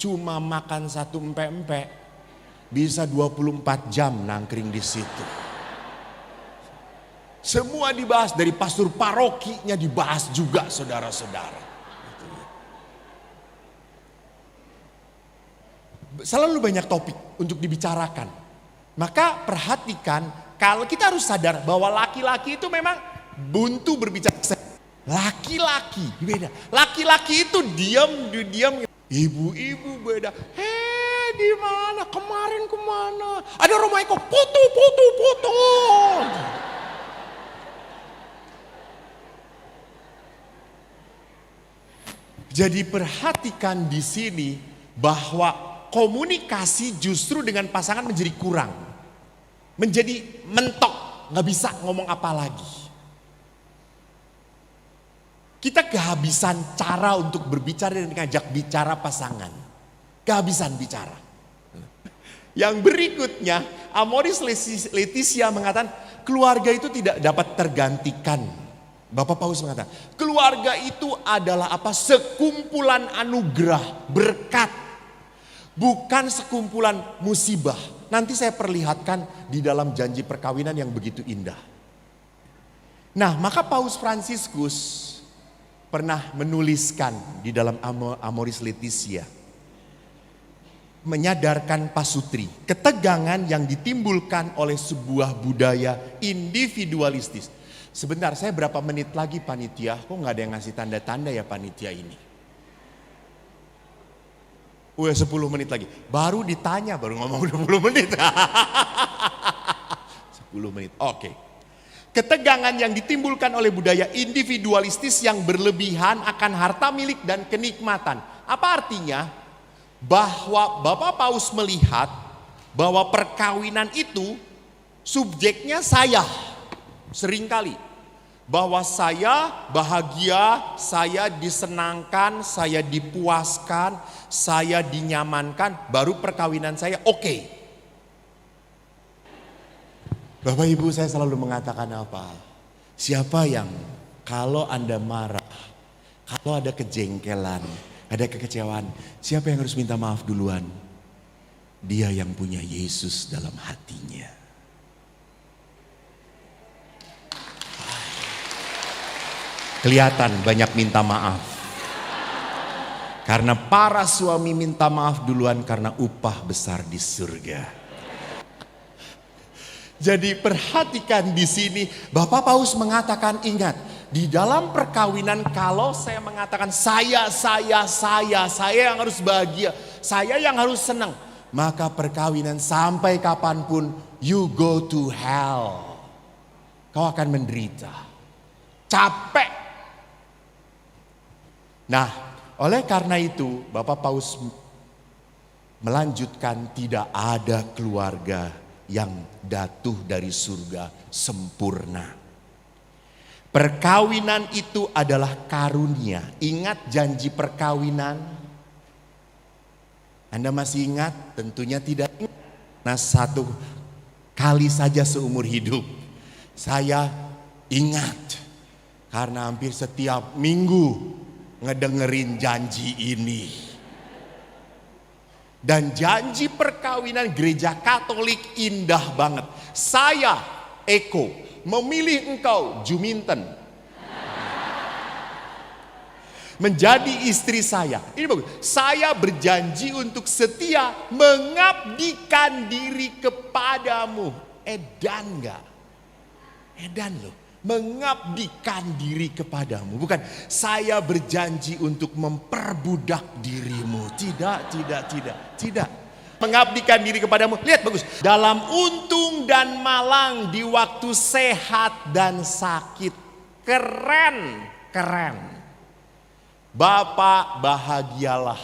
cuma makan satu empek-empek, bisa 24 jam nangkring di situ. Semua dibahas, dari pastor parokinya dibahas juga, saudara-saudara. Selalu banyak topik untuk dibicarakan. Maka perhatikan, kalau kita harus sadar bahwa laki-laki itu memang buntu berbicara. Laki-laki beda. Laki-laki itu diam. Ibu-ibu beda. Di mana? Kemarin kemana? Ada Roma Eko, foto. Jadi perhatikan di sini bahwa komunikasi justru dengan pasangan menjadi kurang. Menjadi mentok, gak bisa ngomong apa lagi. Kita kehabisan cara untuk berbicara dan ngajak bicara pasangan. Kehabisan bicara. Yang berikutnya, Amoris Laetitia mengatakan keluarga itu tidak dapat tergantikan. Bapak Paulus mengatakan keluarga itu adalah apa? Sekumpulan anugerah, berkat. Bukan sekumpulan musibah. Nanti saya perlihatkan di dalam janji perkawinan yang begitu indah. Nah, maka Paus Fransiskus pernah menuliskan di dalam Amoris Laetitia, menyadarkan pasutri, ketegangan yang ditimbulkan oleh sebuah budaya individualistis. Sebentar, saya berapa menit lagi panitia? Kok gak ada yang ngasih tanda-tanda ya panitia ini? 10 menit lagi. Baru ditanya, baru ngomong 20 menit. 10 menit, oke. Ketegangan yang ditimbulkan oleh budaya individualistis yang berlebihan akan harta milik dan kenikmatan. Apa artinya? Bahwa Bapak Paus melihat bahwa perkawinan itu subjeknya saya. Seringkali. Bahwa saya bahagia, saya disenangkan, saya dipuaskan, saya dinyamankan, baru perkawinan saya oke. Bapak Ibu, saya selalu mengatakan apa? Siapa yang kalau Anda marah, kalau ada kejengkelan, ada kekecewaan, siapa yang harus minta maaf duluan? dia yang punya Yesus dalam hatinya. Kelihatan banyak minta maaf. Karena para suami minta maaf duluan karena upah besar di surga. Jadi perhatikan di sini, Bapak Paus mengatakan, ingat, di dalam perkawinan kalau saya mengatakan saya yang harus bahagia, saya yang harus senang, maka perkawinan sampai kapanpun you go to hell. Kau akan menderita, capek. Nah, oleh karena itu Bapak Paus melanjutkan, tidak ada keluarga yang jatuh dari surga sempurna. Perkawinan itu adalah karunia. Ingat janji perkawinan? Anda masih ingat? Tentunya tidak ingat. Nah, satu kali saja seumur hidup. Saya ingat karena hampir setiap minggu ngedengerin janji ini. Dan janji perkawinan gereja Katolik indah banget. Saya, Eko, memilih engkau, Juminten, menjadi istri saya. Ini bagus. Saya berjanji untuk setia mengabdikan diri kepadamu. Edan gak? Edan loh. Mengabdikan diri kepadamu. Bukan saya berjanji untuk memperbudak dirimu. Tidak. Mengabdikan diri kepadamu. Lihat bagus. Dalam untung dan malang, di waktu sehat dan sakit. Keren. Bapak bahagialah.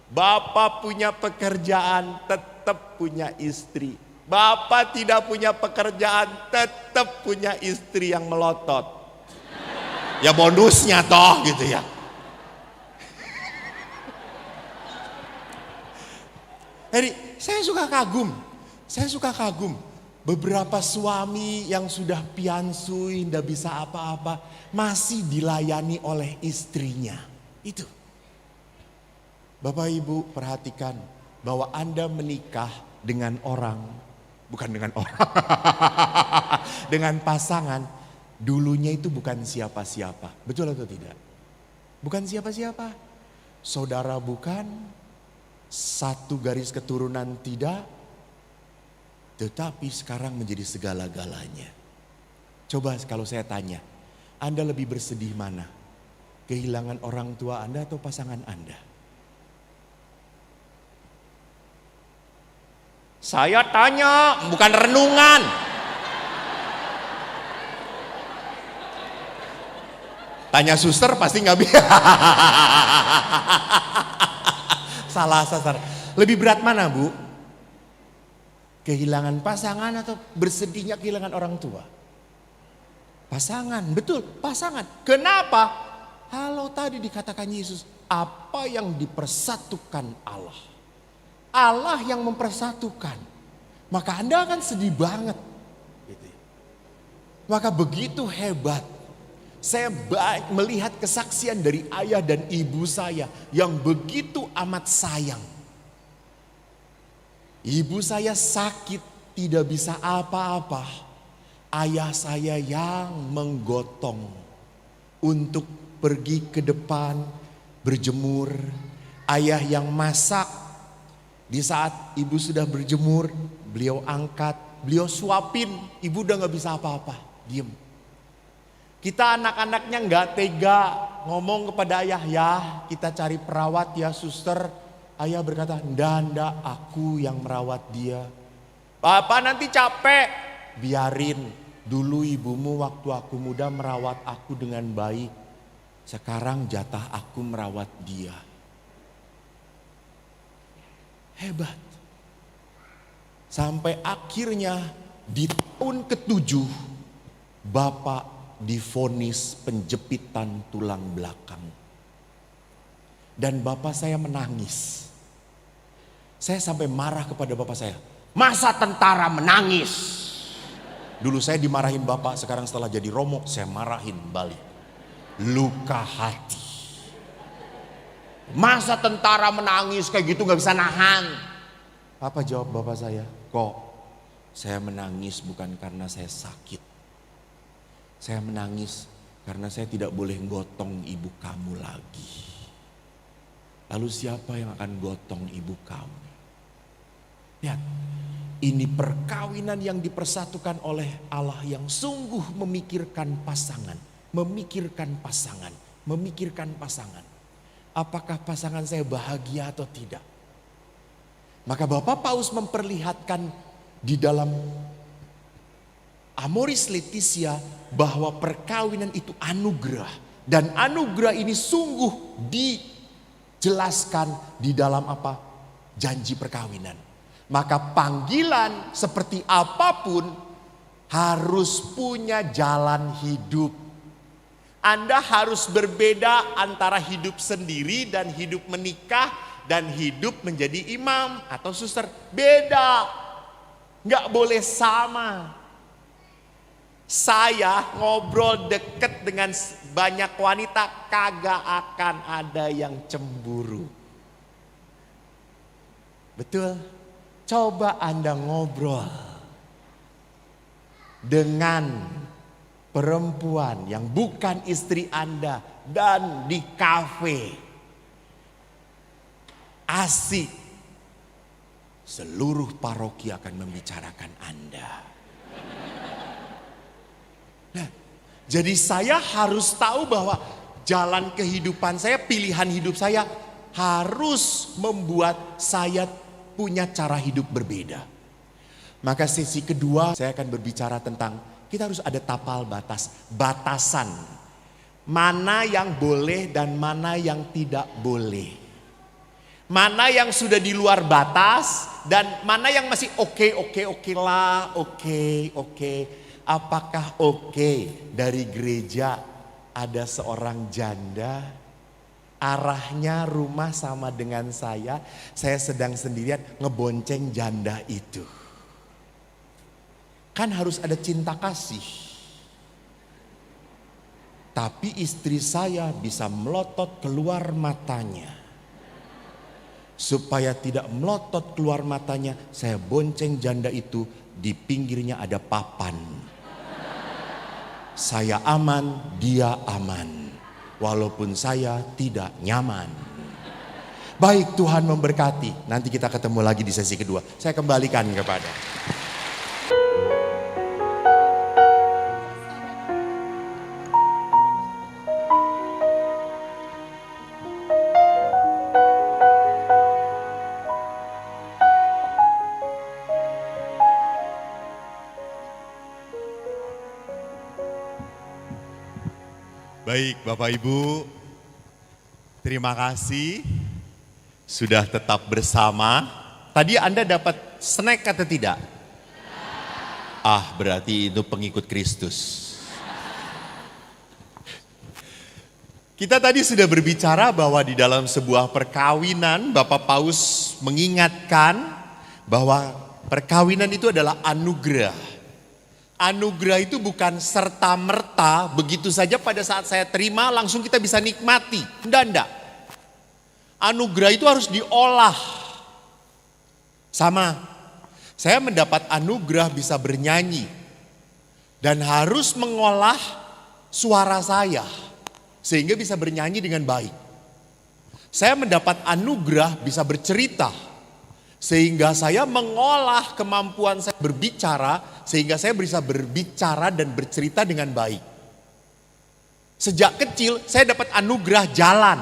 Bapak punya pekerjaan, tetap punya istri. Bapak tidak punya pekerjaan, tetap punya istri yang melotot. Ya bonusnya toh gitu ya. Jadi saya suka kagum. Beberapa suami yang sudah piansui, tidak bisa apa-apa, masih dilayani oleh istrinya. Itu. Bapak Ibu perhatikan bahwa Anda menikah dengan orang, bukan dengan orang, dengan pasangan, dulunya itu bukan siapa-siapa. Betul atau tidak? Bukan siapa-siapa. Saudara bukan, satu garis keturunan tidak, tetapi sekarang menjadi segala-galanya. Coba kalau saya tanya, Anda lebih bersedih mana? Kehilangan orang tua Anda atau pasangan Anda? Saya tanya, bukan renungan. Tanya suster pasti nggak bisa. Salah sasaran. Lebih berat mana, Bu? Kehilangan pasangan atau bersedihnya kehilangan orang tua? Pasangan, betul, pasangan. Kenapa? Kalau tadi dikatakan Yesus, apa yang dipersatukan Allah? Allah yang mempersatukan. Maka Anda akan sedih banget. Maka begitu hebat. Saya melihat kesaksian dari ayah dan ibu saya yang begitu amat sayang. Ibu saya sakit, tidak bisa apa-apa. Ayah saya yang menggotong untuk pergi ke depan berjemur. Ayah yang masak. Di saat ibu sudah berjemur, beliau angkat, beliau suapin. Ibu udah gak bisa apa-apa, diem. Kita anak-anaknya gak tega ngomong kepada ayah, ya kita cari perawat ya suster. Ayah berkata, ndak, aku yang merawat dia. Bapak nanti capek. Biarin, dulu ibumu waktu aku muda merawat aku dengan baik. Sekarang jatah aku merawat dia. Hebat. Sampai akhirnya di tahun ke-7 Bapak divonis penjepitan tulang belakang. Dan Bapak saya menangis. Saya sampai marah kepada Bapak saya. Masa tentara menangis? Dulu saya dimarahin Bapak, sekarang setelah jadi romo saya marahin balik. Luka hati. Masa tentara menangis kayak gitu gak bisa nahan. Apa jawab bapak saya? Kok saya menangis bukan karena saya sakit. Saya menangis karena saya tidak boleh gotong ibu kamu lagi. Lalu siapa yang akan gotong ibu kamu? Lihat, ini perkawinan yang dipersatukan oleh Allah yang sungguh memikirkan pasangan. Memikirkan pasangan, memikirkan pasangan. Apakah pasangan saya bahagia atau tidak? Maka Bapak Paus memperlihatkan di dalam Amoris Laetitia bahwa perkawinan itu anugerah. Dan anugerah ini sungguh dijelaskan di dalam apa? Janji perkawinan. Maka panggilan seperti apapun harus punya jalan hidup. Anda harus berbeda antara hidup sendiri dan hidup menikah dan hidup menjadi imam atau suster. Beda. Nggak boleh sama. Saya ngobrol deket dengan banyak wanita, kagak akan ada yang cemburu. Betul? Coba Anda ngobrol dengan perempuan yang bukan istri Anda dan di kafe. Asik. Seluruh paroki akan membicarakan Anda. Nah, jadi saya harus tahu bahwa jalan kehidupan saya, pilihan hidup saya harus membuat saya punya cara hidup berbeda. Maka sesi kedua saya akan berbicara tentang kita harus ada tapal batasan. Mana yang boleh dan mana yang tidak boleh. Mana yang sudah di luar batas dan mana yang masih oke lah. Apakah oke dari gereja ada seorang janda, arahnya rumah sama dengan saya sedang sendirian ngebonceng janda itu. Kan harus ada cinta kasih. Tapi istri saya bisa melotot keluar matanya. Supaya tidak melotot keluar matanya, saya bonceng janda itu, di pinggirnya ada papan. Saya aman, dia aman. Walaupun saya tidak nyaman. Baik, Tuhan memberkati. Nanti kita ketemu lagi di sesi kedua. Saya kembalikan kepada. Baik Bapak Ibu, terima kasih sudah tetap bersama. Tadi Anda dapat snack atau tidak? Berarti itu pengikut Kristus. Kita tadi sudah berbicara bahwa di dalam sebuah perkawinan Bapak Paus mengingatkan bahwa perkawinan itu adalah anugerah. Anugerah itu bukan serta-merta begitu saja pada saat saya terima langsung kita bisa nikmati. Enggak. Anugerah itu harus diolah. Sama, saya mendapat anugerah bisa bernyanyi. Dan harus mengolah suara saya. Sehingga bisa bernyanyi dengan baik. Saya mendapat anugerah bisa bercerita. Sehingga saya mengolah kemampuan saya berbicara, sehingga saya bisa berbicara dan bercerita dengan baik. Sejak kecil saya dapat anugerah jalan.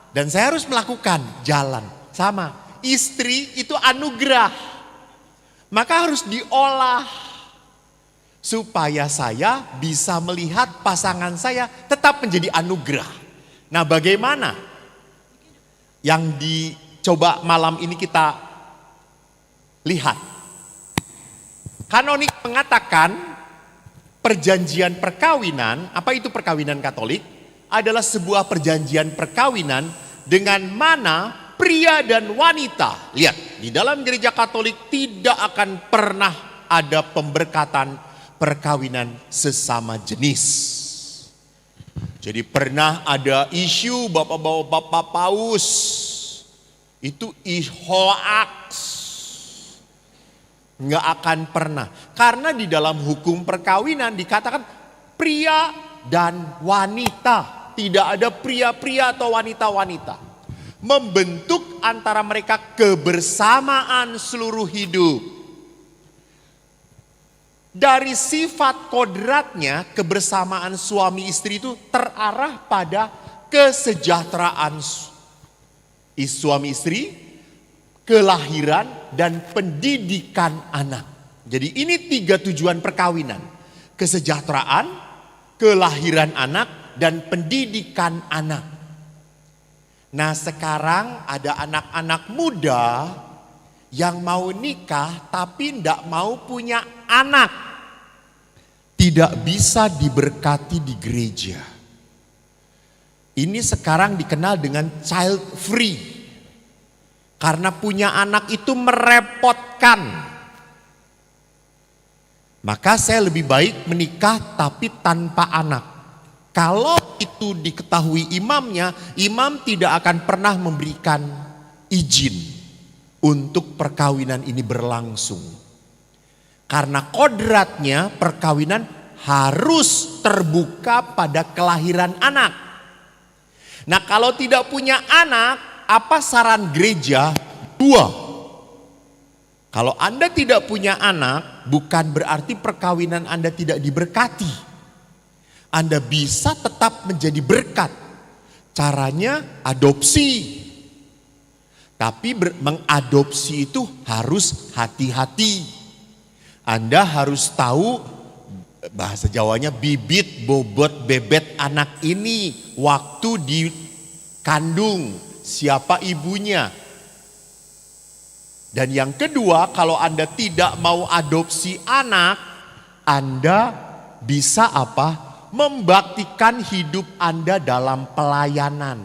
Dan saya harus melakukan jalan. Sama, istri itu anugerah. Maka harus diolah. Supaya saya bisa melihat pasangan saya tetap menjadi anugerah. Nah bagaimana? Yang dicoba malam ini kita lihat, kanonik mengatakan perjanjian perkawinan, apa itu perkawinan Katolik? Adalah sebuah perjanjian perkawinan dengan mana pria dan wanita. Lihat, di dalam gereja Katolik tidak akan pernah ada pemberkatan perkawinan sesama jenis. Jadi pernah ada isu Bapak Paus, itu hoaks. Nggak akan pernah. Karena di dalam hukum perkawinan dikatakan pria dan wanita. Tidak ada pria-pria atau wanita-wanita. Membentuk antara mereka kebersamaan seluruh hidup. Dari sifat kodratnya, kebersamaan suami istri itu terarah pada kesejahteraan suami istri, kelahiran, dan pendidikan anak. Jadi ini 3 tujuan perkawinan. Kesejahteraan, kelahiran anak, dan pendidikan anak. Nah sekarang ada anak-anak muda yang mau nikah tapi tidak mau punya anak. Tidak bisa diberkati di gereja. Ini sekarang dikenal dengan child free. Karena punya anak itu merepotkan. Maka saya lebih baik menikah tapi tanpa anak. Kalau itu diketahui imamnya, imam tidak akan pernah memberikan izin untuk perkawinan ini berlangsung. Karena kodratnya perkawinan harus terbuka pada kelahiran anak. Nah kalau tidak punya anak, apa saran gereja? 2. Kalau Anda tidak punya anak, bukan berarti perkawinan Anda tidak diberkati. Anda bisa tetap menjadi berkat. Caranya adopsi. Tapi mengadopsi itu harus hati-hati. Anda harus tahu, bahasa Jawanya, bibit, bobot, bebet anak ini waktu dikandung. Siapa ibunya? Dan yang kedua, kalau Anda tidak mau adopsi anak, Anda bisa apa? Membaktikan hidup Anda dalam pelayanan.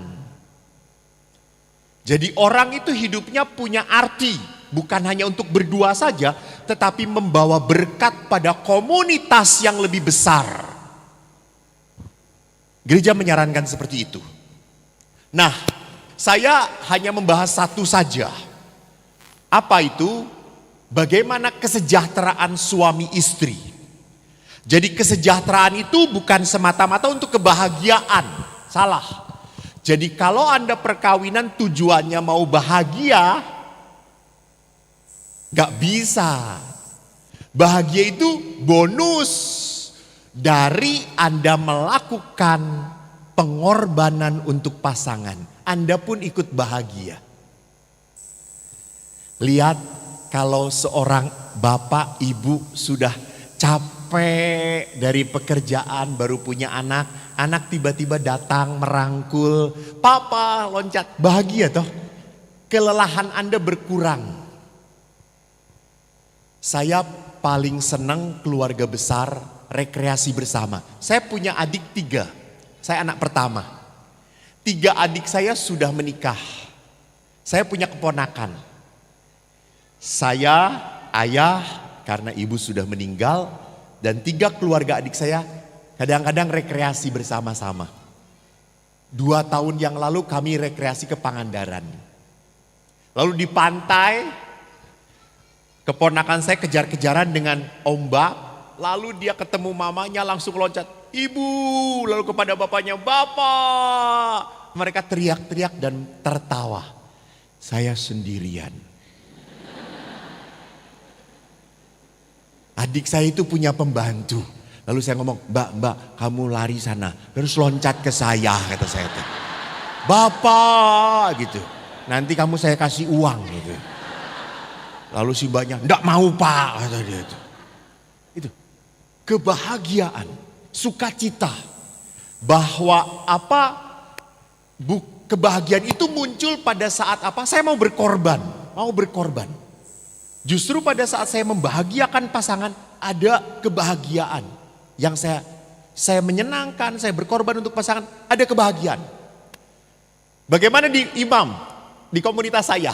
Jadi orang itu hidupnya punya arti, bukan hanya untuk berdua saja, tetapi membawa berkat pada komunitas yang lebih besar. Gereja menyarankan seperti itu. Nah, saya hanya membahas satu saja. Apa itu? Bagaimana kesejahteraan suami istri. Jadi kesejahteraan itu bukan semata-mata untuk kebahagiaan. Salah. Jadi kalau Anda perkawinan tujuannya mau bahagia, gak bisa. Bahagia itu bonus dari Anda melakukan pengorbanan untuk pasangan. Anda pun ikut bahagia. Lihat kalau seorang bapak ibu sudah capek dari pekerjaan baru punya anak. Anak tiba-tiba datang merangkul. Papa loncat, bahagia toh. Kelelahan Anda berkurang. Saya paling senang keluarga besar rekreasi bersama. Saya punya adik 3. Saya anak pertama. 3 adik saya sudah menikah. Saya punya keponakan. Saya, ayah, karena ibu sudah meninggal. Dan 3 keluarga adik saya kadang-kadang rekreasi bersama-sama. 2 tahun yang lalu kami rekreasi ke Pangandaran. Lalu di pantai, keponakan saya kejar-kejaran dengan ombak. Lalu dia ketemu mamanya langsung loncat. Ibu, lalu kepada bapaknya, Bapak. Mereka teriak-teriak dan tertawa. Saya sendirian. Adik saya itu punya pembantu. Lalu saya ngomong, Mbak, kamu lari sana. Terus loncat ke saya, kata saya. Bapak, gitu. Nanti kamu saya kasih uang, gitu. Lalu si mbaknya, enggak mau Pak, kata dia itu. Itu kebahagiaan, sukacita. Bahwa kebahagiaan itu muncul pada saat apa? Saya mau berkorban. Justru pada saat saya membahagiakan pasangan, ada kebahagiaan. Yang saya menyenangkan, saya berkorban untuk pasangan, ada kebahagiaan. Bagaimana di imam, di komunitas saya?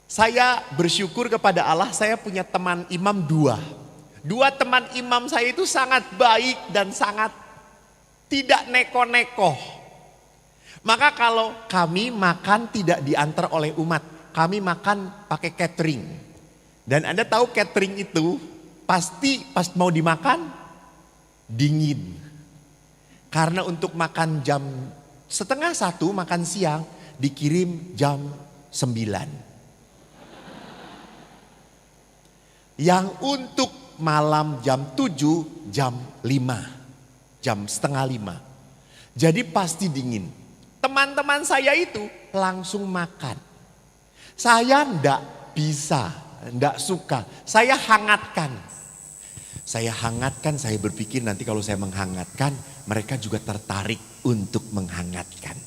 Saya bersyukur kepada Allah, saya punya teman imam 2. 2 teman imam saya itu sangat baik dan sangat tidak neko-neko. Maka kalau kami makan tidak diantar oleh umat, kami makan pakai catering. Dan Anda tahu catering itu pasti pas mau dimakan dingin. Karena untuk makan jam 12:30 makan siang dikirim jam 9. Yang untuk malam jam 7 jam 5. Jam 4:30. Jadi pasti dingin. Teman-teman saya itu langsung makan. Saya ndak bisa, ndak suka. Saya hangatkan. Saya berpikir nanti kalau saya menghangatkan, mereka juga tertarik untuk menghangatkan.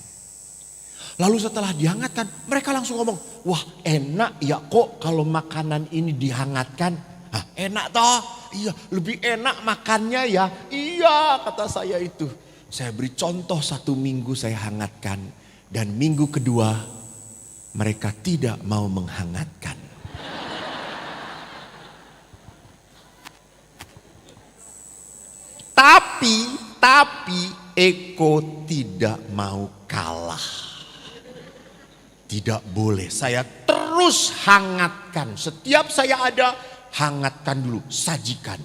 Lalu setelah dihangatkan, mereka langsung ngomong, wah enak ya kok kalau makanan ini dihangatkan. Hah, enak toh? Iya, lebih enak makannya ya. Iya, kata saya itu. Saya beri contoh 1 minggu saya hangatkan. Dan minggu kedua mereka tidak mau menghangatkan. Tapi Eko tidak mau kalah. Tidak boleh, saya terus hangatkan. Setiap saya ada, hangatkan dulu, sajikan.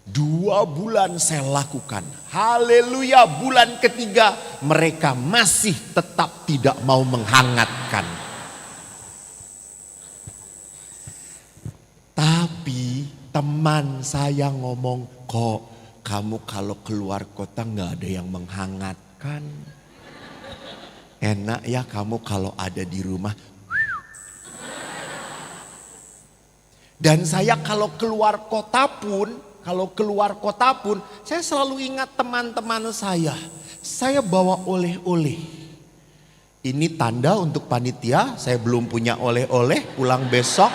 2 bulan saya lakukan. Haleluya, bulan ketiga mereka masih tetap tidak mau menghangatkan. Tapi teman saya ngomong, kok kamu kalau keluar kota gak ada yang menghangatkan. Enak ya kamu kalau ada di rumah. Dan saya kalau keluar kota pun, saya selalu ingat teman-teman saya. Saya bawa oleh-oleh. Ini tanda untuk panitia, saya belum punya oleh-oleh, pulang besok.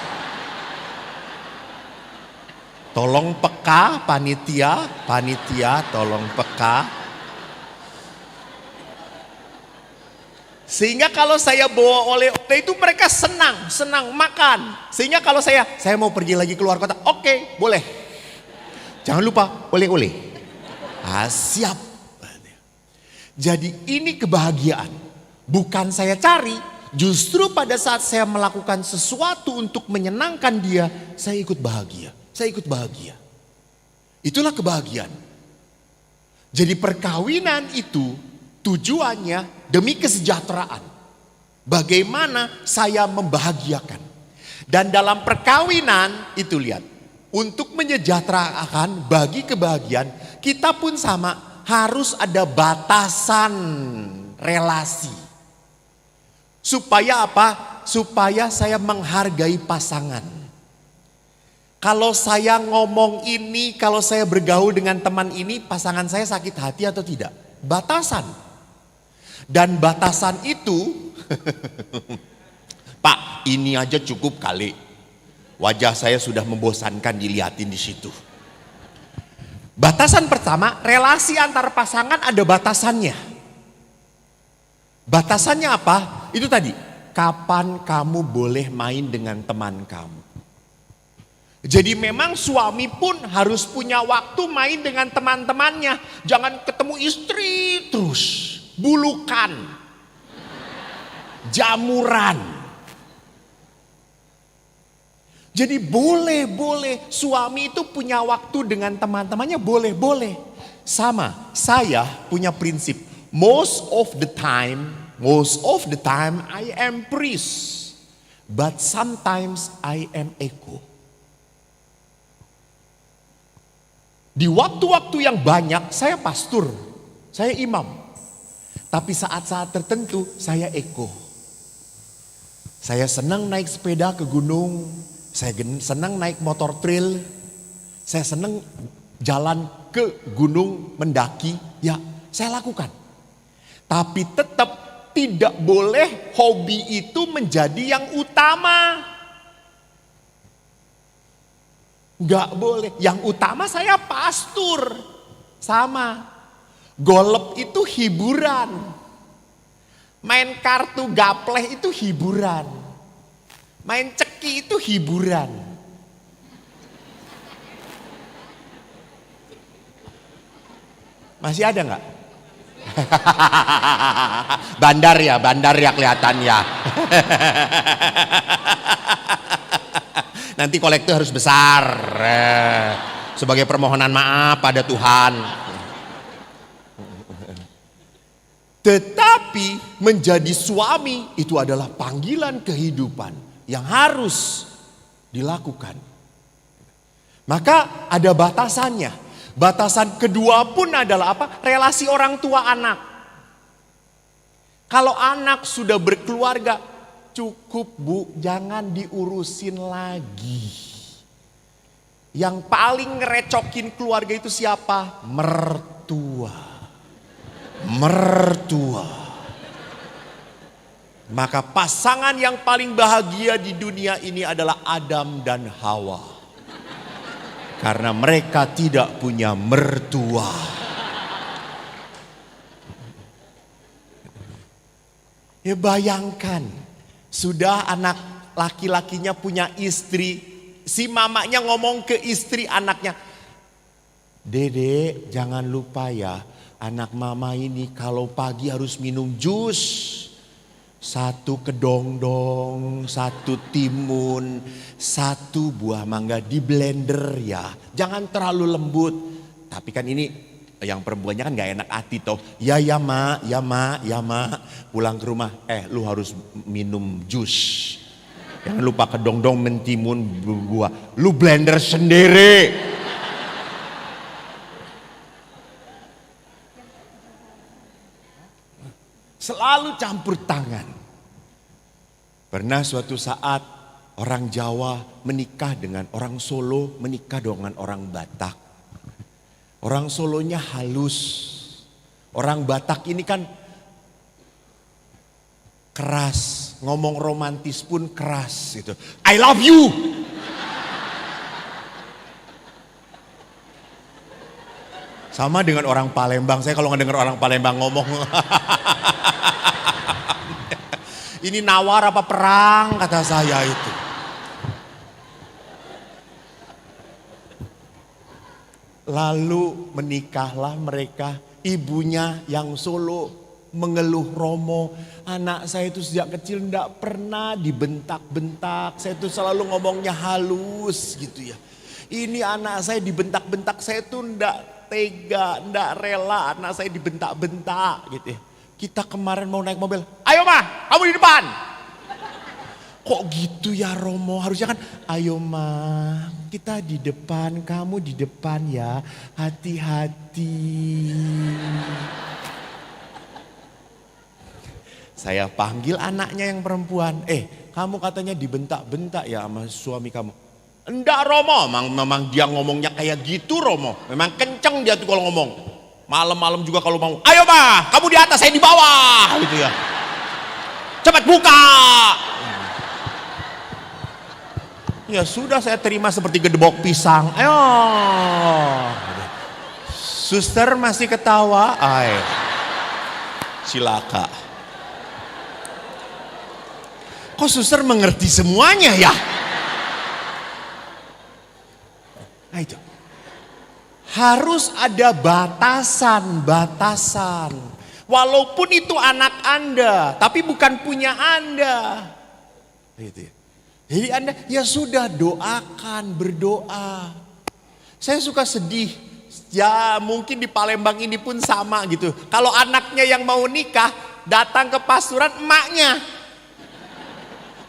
Tolong peka panitia tolong peka. Sehingga kalau saya bawa oleh-oleh itu mereka senang makan. Sehingga kalau saya mau pergi lagi keluar kota, oke, boleh. Jangan lupa oleh-oleh. Siap. Jadi ini kebahagiaan. Bukan saya cari, justru pada saat saya melakukan sesuatu untuk menyenangkan dia, saya ikut bahagia. Itulah kebahagiaan. Jadi perkawinan itu tujuannya demi kesejahteraan. Bagaimana saya membahagiakan. Dan dalam perkawinan itu lihat. Untuk menyejahterakan bagi kebahagiaan, kita pun sama, harus ada batasan relasi. Supaya apa? Supaya saya menghargai pasangan. Kalau saya ngomong ini, kalau saya bergaul dengan teman ini, pasangan saya sakit hati atau tidak? Batasan. Dan batasan itu, Pak, ini aja cukup kali. Wajah saya sudah membosankan dilihatin di situ. Batasan pertama, relasi antar pasangan ada batasannya. Batasannya apa? Itu tadi, kapan kamu boleh main dengan teman kamu. Jadi memang suami pun harus punya waktu main dengan teman-temannya. Jangan ketemu istri terus. Bulukan. Jamuran. Jadi boleh suami itu punya waktu dengan teman-temannya, boleh. Sama, saya punya prinsip. Most of the time I am priest. But sometimes I am Eko. Di waktu-waktu yang banyak saya pastor, saya imam. Tapi saat-saat tertentu saya Eko. Saya senang naik sepeda ke gunung, saya senang naik motor trail, saya senang jalan ke gunung mendaki, ya saya lakukan. Tapi tetap tidak boleh hobi itu menjadi yang utama. Gak boleh. Yang utama saya pastor. Sama. Golep itu hiburan. Main kartu gapleh itu hiburan. Main ceki itu hiburan. Masih ada gak? Bandar ya kelihatan ya. Nanti kolektor harus besar. Sebagai permohonan maaf pada Tuhan. Tetapi menjadi suami itu adalah panggilan kehidupan yang harus dilakukan. Maka ada batasannya. Batasan kedua pun adalah apa? Relasi orang tua anak. Kalau anak sudah berkeluarga, cukup Bu, jangan diurusin lagi. Yang paling ngerecokin keluarga itu siapa? Mertua. Mertua. Maka pasangan yang paling bahagia di dunia ini adalah Adam dan Hawa. Karena mereka tidak punya mertua. Ya bayangkan, sudah anak laki-lakinya punya istri. Si mamanya ngomong ke istri anaknya, Dede jangan lupa ya, anak mama ini kalau pagi harus minum jus. 1 kedongdong, 1 timun, 1 buah mangga di blender ya. Jangan terlalu lembut. Tapi kan ini yang perempuannya kan gak enak hati toh. Ya mak, ya mak, ya mak. Pulang ke rumah, lu harus minum jus. Jangan lupa kedongdong, mentimun, buah. Lu blender sendiri. Selalu campur tangan. Pernah suatu saat orang Jawa menikah dengan orang Solo, menikah dengan orang Batak. Orang Solonya halus. Orang Batak ini kan keras, ngomong romantis pun keras gitu. I love you. Sama dengan orang Palembang, saya kalau ngedenger orang Palembang ngomong ini nawar apa perang kata saya itu. Lalu menikahlah mereka, ibunya yang Solo mengeluh Romo, anak saya itu sejak kecil enggak pernah dibentak-bentak, saya itu selalu ngomongnya halus gitu ya. Ini anak saya dibentak-bentak, saya itu enggak tega, enggak rela anak saya dibentak-bentak gitu ya. Kita kemarin mau naik mobil, ayo mah kamu di depan. Kok gitu ya Romo, harusnya kan ayo mah kita di depan, kamu di depan ya, hati-hati. Saya panggil anaknya yang perempuan. Kamu katanya dibentak-bentak ya sama suami kamu. Enggak Romo, memang dia ngomongnya kayak gitu Romo. Memang kenceng dia tuh kalau ngomong. Malam-malam juga kalau mau, ayo mah kamu di atas saya di bawah gitu ya. Cepat buka. Ya sudah saya terima seperti gedebok pisang. Ayo. Suster masih ketawa. Cilaka. Kok suster mengerti semuanya ya? Nah itu. Harus ada batasan-batasan. Walaupun itu anak Anda, tapi bukan punya Anda. Gitu ya. Jadi Anda ya sudah doakan, berdoa. Saya suka sedih. Ya mungkin di Palembang ini pun sama gitu. Kalau anaknya yang mau nikah, datang ke pastoran emaknya.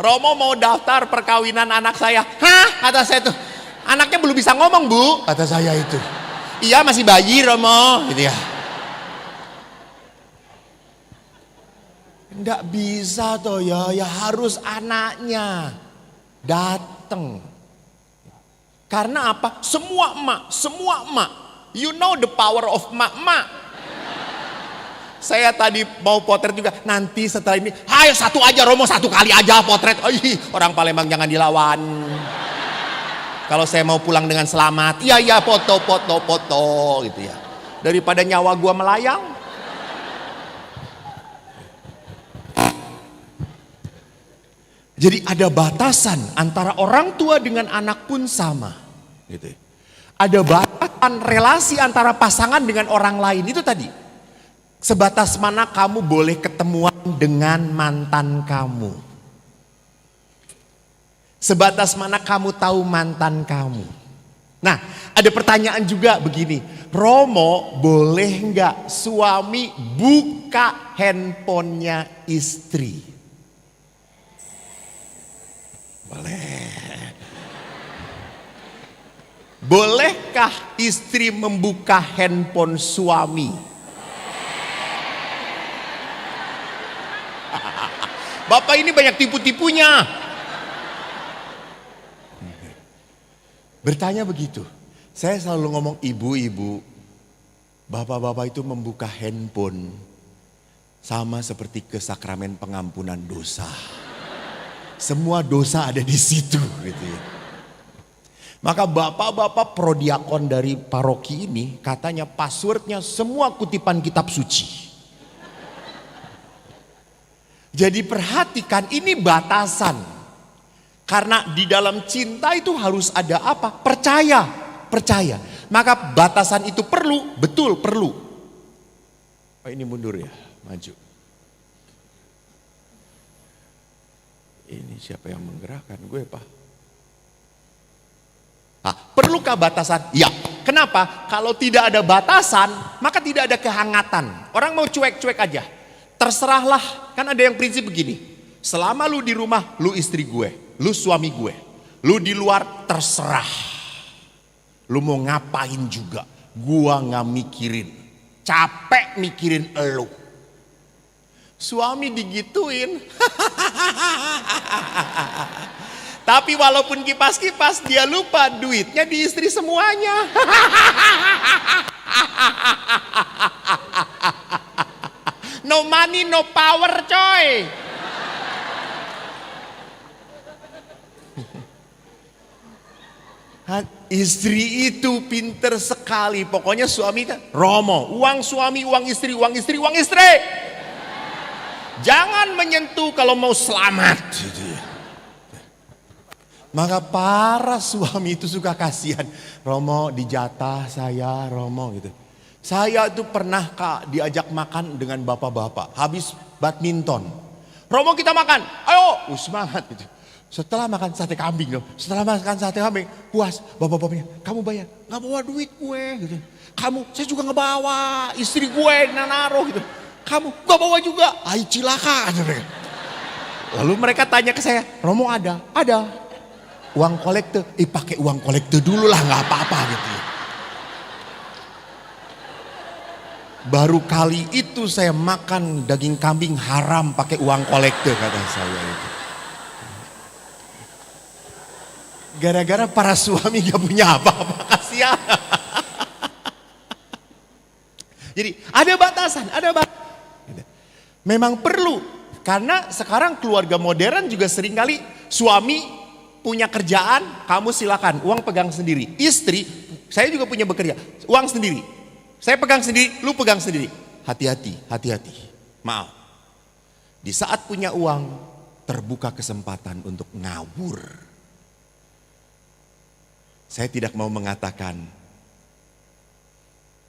Romo mau daftar perkawinan anak saya. Hah? Kata saya tuh. Anaknya belum bisa ngomong Bu. Kata saya itu. Iya masih bayi Romo. Gitu ya. Nggak bisa toh ya. Ya harus anaknya datang. Karena apa? Semua emak. You know the power of emak. Saya tadi mau potret juga, nanti setelah ini, ayo 1 aja Romo, 1 kali aja potret. Orang Palembang jangan dilawan. Kalau saya mau pulang dengan selamat, iya foto gitu ya. Daripada nyawa gua melayang. Jadi ada batasan antara orang tua dengan anak pun sama. Gitu. Ada batasan relasi antara pasangan dengan orang lain itu tadi. Sebatas mana kamu boleh ketemuan dengan mantan kamu. Sebatas mana kamu tahu mantan kamu? Nah, ada pertanyaan juga begini. Romo, boleh nggak suami buka handphonenya istri? Boleh. Bolehkah istri membuka handphone suami? Bapak ini banyak tipu-tipunya. Bertanya begitu. Saya selalu ngomong ibu-ibu, bapak-bapak itu membuka handphone sama seperti ke sakramen pengampunan dosa. Semua dosa ada di situ gitu ya. Maka bapak-bapak prodiakon dari paroki ini katanya passwordnya semua kutipan kitab suci. Jadi perhatikan ini batasan. Karena di dalam cinta itu harus ada apa? Percaya. Maka batasan itu perlu, betul perlu. Oh, ini mundur ya, maju. Ini siapa yang menggerakkan gue, Pak? Perlukah batasan? Ya. Kenapa? Kalau tidak ada batasan, maka tidak ada kehangatan. Orang mau cuek-cuek aja. Terserahlah, kan ada yang prinsip begini. Selama lu di rumah, lu istri gue, lu suami gue. Lu di luar, terserah. Lu mau ngapain juga, gua gak mikirin. Capek mikirin elu. Suami digituin. Tapi walaupun kipas-kipas, dia lupa duitnya di istri semuanya. No money, no power, coy. Istri itu pinter sekali. Pokoknya suami kan Romo, uang suami, uang istri, uang istri, uang istri. Jangan menyentuh kalau mau selamat. Maka para suami itu suka kasihan. Romo dijatah saya, Romo gitu. Saya itu pernah diajak makan dengan bapak-bapak. Habis badminton. Romo kita makan, ayo semangat gitu. Setelah makan sate kambing loh, puas, bapak-bapaknya, kamu bayar, nggak bawa duit gue gitu. Kamu, saya juga nggak bawa, istri gue naruh gitu. Kamu nggak bawa juga, ay cilaka. Lalu mereka tanya ke saya, Romo ada, uang kolektor, pakai uang kolektor dulu lah, nggak apa-apa gitu. Baru kali itu saya makan daging kambing haram pakai uang kolektor kata saya itu. Gara-gara para suami gak punya apa-apa, kasihan. Jadi ada batasan. Memang perlu. Karena sekarang keluarga modern juga seringkali suami punya kerjaan, kamu silakan, uang pegang sendiri. Istri, saya juga punya bekerja, uang sendiri. Saya pegang sendiri, lu pegang sendiri. Hati-hati. Maaf. Di saat punya uang, terbuka kesempatan untuk ngawur. Saya tidak mau mengatakan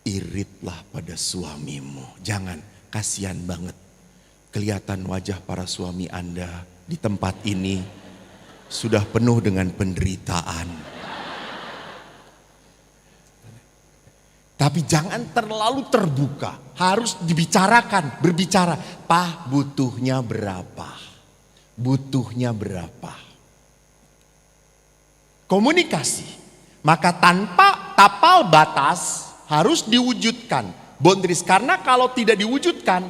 iritlah pada suamimu. Jangan, kasihan banget. Kelihatan wajah para suami Anda di tempat ini sudah penuh dengan penderitaan. Tapi jangan terlalu terbuka. Harus dibicarakan, berbicara. Pak, butuhnya berapa? Komunikasi. Maka tanpa tapal batas harus diwujudkan boundaries. Karena kalau tidak diwujudkan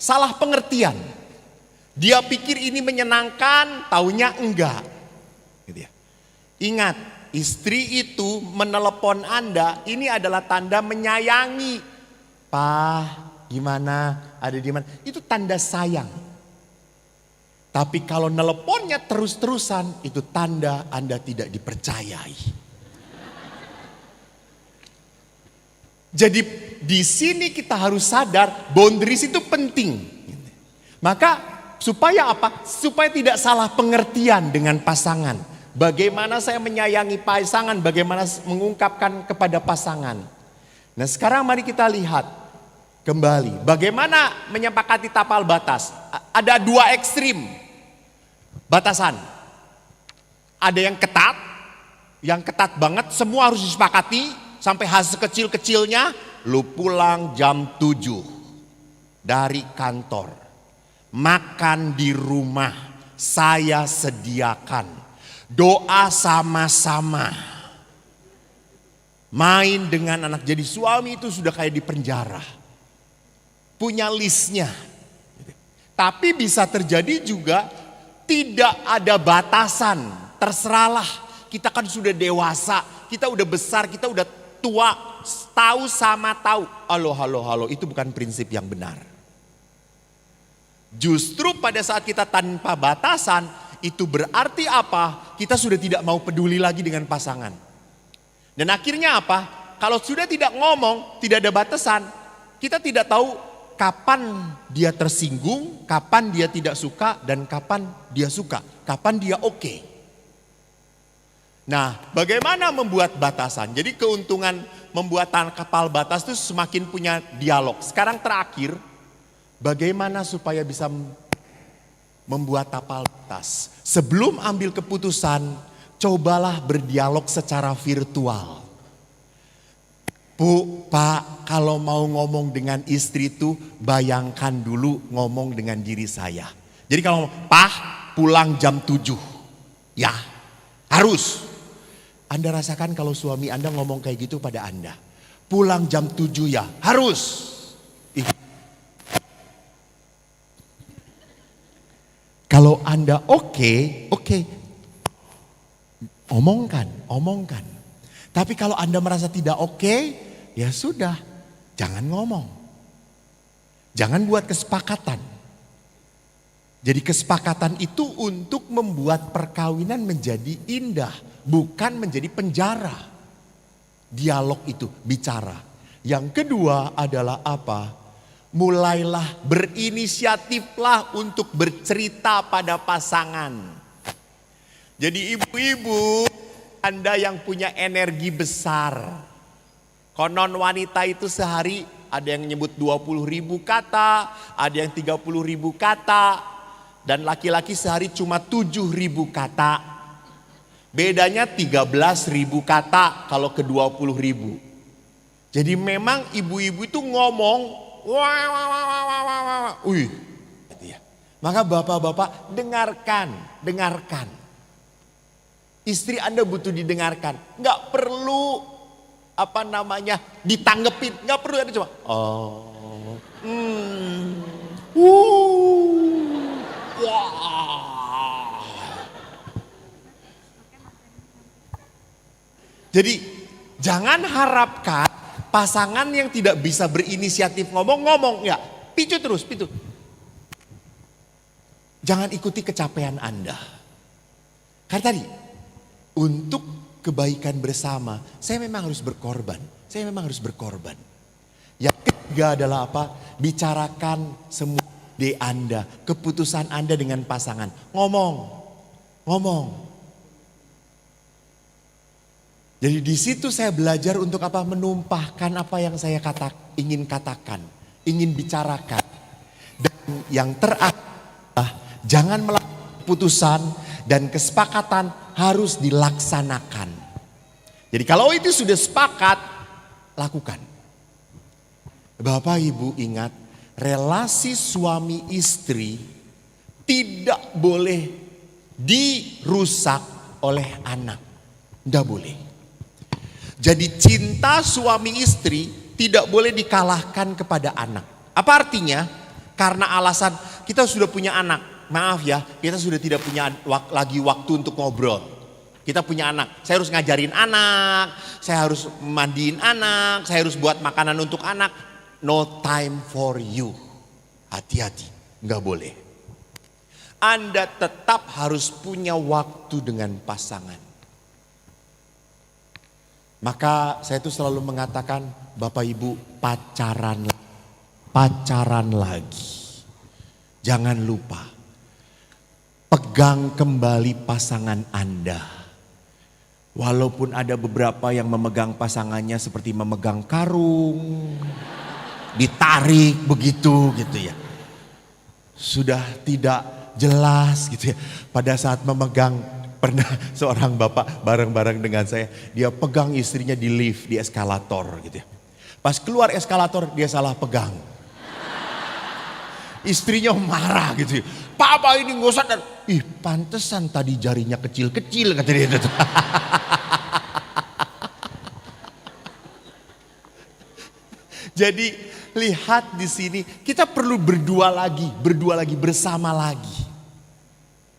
salah pengertian. Dia pikir ini menyenangkan, taunya enggak. Gitu ya. Ingat, istri itu menelepon Anda, ini adalah tanda menyayangi. Pak, gimana? Ada di mana? Itu tanda sayang. Tapi kalau neleponnya terus-terusan, itu tanda Anda tidak dipercayai. Jadi di sini kita harus sadar boundaries itu penting. Maka supaya apa? Supaya tidak salah pengertian dengan pasangan. Bagaimana saya menyayangi pasangan, bagaimana mengungkapkan kepada pasangan. Nah sekarang mari kita lihat kembali. Bagaimana menyepakati tapal batas. Ada dua ekstrim batasan. Ada yang ketat banget, semua harus disepakati, sampai hasil kecil-kecilnya, lu pulang jam 7 dari kantor. Makan di rumah, saya sediakan. Doa sama-sama. Main dengan anak, jadi suami itu sudah kayak di penjara. Punya listnya. Tapi bisa terjadi juga tidak ada batasan, terserahlah. Kita kan sudah dewasa, kita udah besar, kita udah tua, tahu sama tahu. Halo, itu bukan prinsip yang benar. Justru pada saat kita tanpa batasan, itu berarti apa? Kita sudah tidak mau peduli lagi dengan pasangan. Dan akhirnya apa? Kalau sudah tidak ngomong, tidak ada batasan, kita tidak tahu kapan dia tersinggung, kapan dia tidak suka, dan kapan dia suka, kapan dia oke. Nah, bagaimana membuat batasan? Jadi keuntungan membuat kapal batas itu semakin punya dialog. Sekarang terakhir, bagaimana supaya bisa membuat kapal batas? Sebelum ambil keputusan, cobalah berdialog secara virtual. Bu, Pak, kalau mau ngomong dengan istri itu bayangkan dulu ngomong dengan diri saya. Jadi kalau Pak pulang jam 7, ya harus. Anda rasakan kalau suami Anda ngomong kayak gitu pada Anda. Pulang jam 7 ya, harus. Kalau Anda oke. Omongkan. Tapi kalau Anda merasa tidak oke, ya sudah, jangan ngomong. Jangan buat kesepakatan. Jadi kesepakatan itu untuk membuat perkawinan menjadi indah, bukan menjadi penjara. Dialog itu, bicara. Yang kedua adalah apa? Mulailah berinisiatiflah untuk bercerita pada pasangan. Jadi ibu-ibu, Anda yang punya energi besar. Konon wanita itu sehari ada yang nyebut 20.000 kata, ada yang 30.000 kata. Dan laki-laki sehari cuma 7.000 kata. Bedanya 13.000 kata kalau ke 20.000. Jadi memang ibu-ibu itu ngomong, gitu ya. Maka bapak-bapak dengarkan. Istri Anda butuh didengarkan. Nggak perlu ditanggepin. Nggak perlu, ada cuma Jadi jangan harapkan pasangan yang tidak bisa berinisiatif ngomong ya, picu terus. Jangan ikuti kecapean Anda. Karena tadi untuk kebaikan bersama, saya memang harus berkorban. Yang ketiga adalah apa? Bicarakan semua ide Anda, keputusan Anda dengan pasangan. Ngomong. Jadi di situ saya belajar untuk apa? Menumpahkan apa yang saya ingin katakan, ingin bicarakan. Dan yang terakhir, jangan melakukan keputusan dan kesepakatan harus dilaksanakan. Jadi kalau itu sudah sepakat, lakukan. Bapak Ibu ingat, relasi suami istri tidak boleh dirusak oleh anak. Tidak boleh. Jadi cinta suami istri tidak boleh dikalahkan kepada anak. Apa artinya? Karena alasan kita sudah punya anak. Maaf ya, kita sudah tidak punya lagi waktu untuk ngobrol. Kita punya anak, saya harus ngajarin anak, saya harus mandiin anak, saya harus buat makanan untuk anak. No time for you. Hati-hati, nggak boleh. Anda tetap harus punya waktu dengan pasangan. Maka saya tuh selalu mengatakan, Bapak Ibu pacaran lagi. Jangan lupa, pegang kembali pasangan Anda. Walaupun ada beberapa yang memegang pasangannya seperti memegang karung, ditarik begitu gitu ya. Sudah tidak jelas gitu ya. Pada saat memegang Pernah seorang bapak bareng-bareng dengan saya, dia pegang istrinya di lift, di eskalator gitu ya. Pas keluar eskalator dia salah pegang. Istrinya marah gitu ya. Papa ini nggak usah. Ih, pantesan tadi jarinya kecil-kecil kata dia. Jadi lihat di sini kita perlu berdua lagi bersama lagi.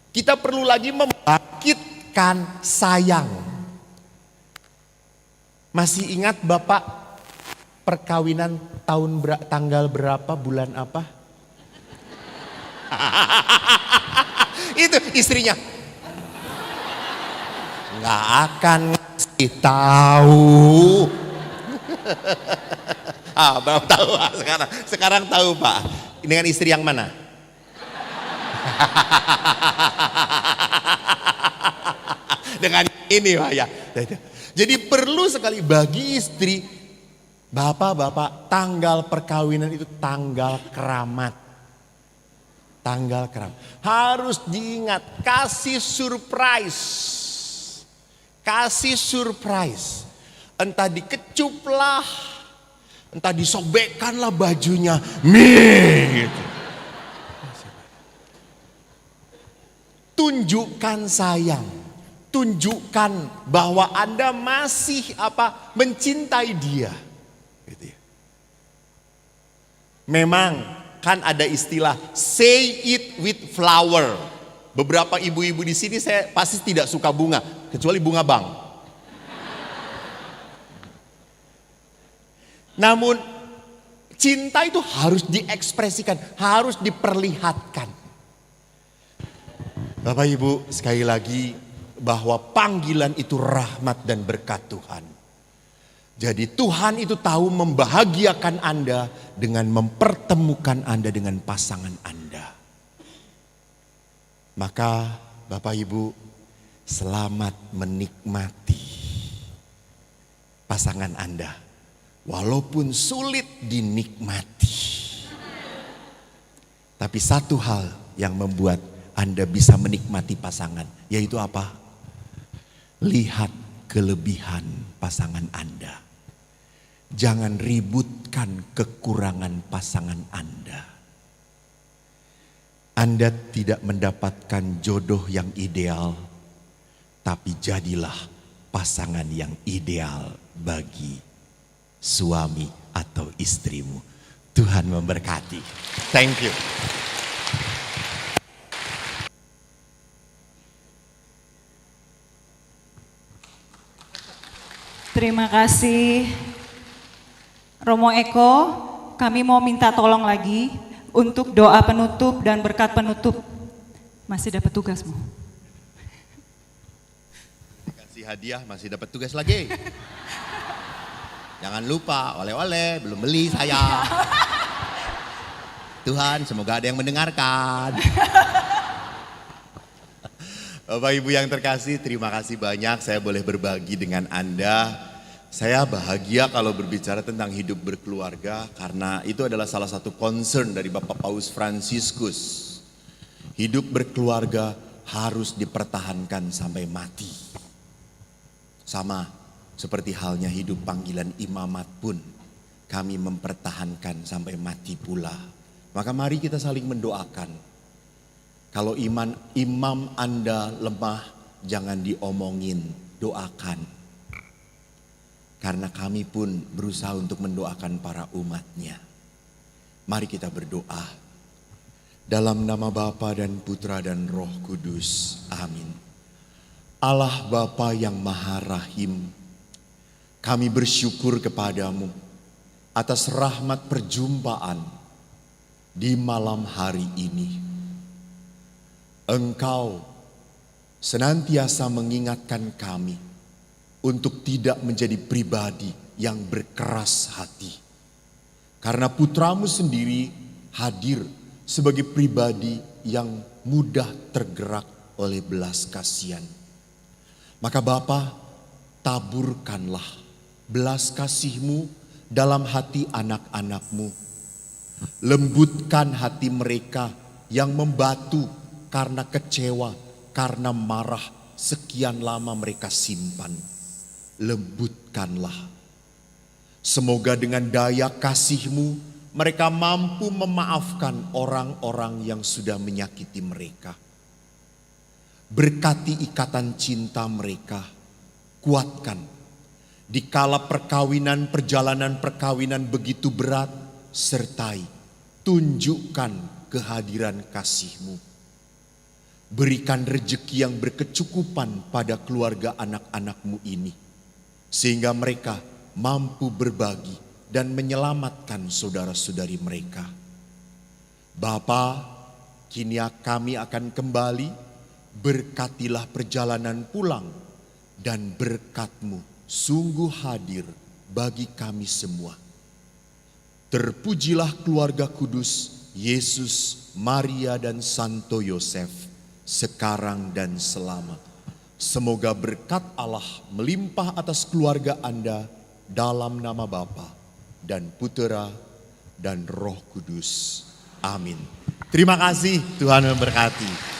Kita perlu lagi membangkitkan sayang. Masih ingat Bapak perkawinan tanggal berapa, bulan apa? Itu istrinya. Nggak akan ngasih tahu. Belum tahu sekarang. Sekarang tahu Pak. Dengan istri yang mana? Dengan ini Pak ya. Jadi perlu sekali bagi istri, bapak-bapak, tanggal perkawinan itu tanggal keramat. Tanggal keramat. Harus diingat, kasih surprise. Kasih surprise. Entah dikecup lah, entah disobekkanlah bajunya. Gitu. Tunjukkan sayang. Tunjukkan bahwa Anda masih mencintai dia. Gitu ya. Memang kan ada istilah say it with flower. Beberapa ibu-ibu di sini saya pasti tidak suka bunga, kecuali bunga bang. Namun cinta itu harus diekspresikan, harus diperlihatkan. Bapak Ibu, sekali lagi bahwa panggilan itu rahmat dan berkat Tuhan. Jadi Tuhan itu tahu membahagiakan Anda dengan mempertemukan Anda dengan pasangan Anda. Maka Bapak Ibu, selamat menikmati pasangan Anda. Walaupun sulit dinikmati. Tapi satu hal yang membuat Anda bisa menikmati pasangan, yaitu apa? Lihat kelebihan pasangan Anda. Jangan ributkan kekurangan pasangan Anda. Anda tidak mendapatkan jodoh yang ideal, tapi jadilah pasangan yang ideal bagi suami atau istrimu. Tuhan memberkati. Thank you. Terima kasih Romo Eko. Kami mau minta tolong lagi untuk doa penutup dan berkat penutup. Masih dapat tugasmu. Kasih hadiah, masih dapat tugas lagi. Jangan lupa oleh-oleh, belum beli saya. Tuhan, semoga ada yang mendengarkan. Bapak Ibu yang terkasih, terima kasih banyak saya boleh berbagi dengan Anda. Saya bahagia kalau berbicara tentang hidup berkeluarga karena itu adalah salah satu concern dari Bapak Paus Fransiskus. Hidup berkeluarga harus dipertahankan sampai mati. Sama seperti halnya hidup panggilan imamat pun kami mempertahankan sampai mati pula. Maka mari kita saling mendoakan. Kalau imam Anda lemah, jangan diomongin, doakan. Karena kami pun berusaha untuk mendoakan para umatnya. Mari kita berdoa. Dalam nama Bapa dan Putra dan Roh Kudus. Amin. Allah Bapa yang Maha Rahim, kami bersyukur kepadamu atas rahmat perjumpaan di malam hari ini. Engkau senantiasa mengingatkan kami untuk tidak menjadi pribadi yang berkeras hati. Karena putramu sendiri hadir sebagai pribadi yang mudah tergerak oleh belas kasihan. Maka Bapa, taburkanlah belas kasih-Mu dalam hati anak-anak-Mu. Lembutkan hati mereka yang membatu karena kecewa, karena marah, sekian lama mereka simpan. Lembutkanlah. Semoga dengan daya kasih-Mu mereka mampu memaafkan orang-orang yang sudah menyakiti mereka. Berkati ikatan cinta mereka, kuatkan. Dikala perjalanan perkawinan begitu berat, sertai, tunjukkan kehadiran kasih-Mu. Berikan rejeki yang berkecukupan pada keluarga anak-anak-Mu ini, sehingga mereka mampu berbagi dan menyelamatkan saudara-saudari mereka. Bapa, kini kami akan kembali, berkatilah perjalanan pulang, dan berkat-Mu sungguh hadir bagi kami semua. Terpujilah keluarga kudus Yesus, Maria, dan Santo Yosef, sekarang dan selama. Semoga berkat Allah melimpah atas keluarga Anda dalam nama Bapa dan Putera dan Roh Kudus. Amin. Terima kasih, Tuhan memberkati.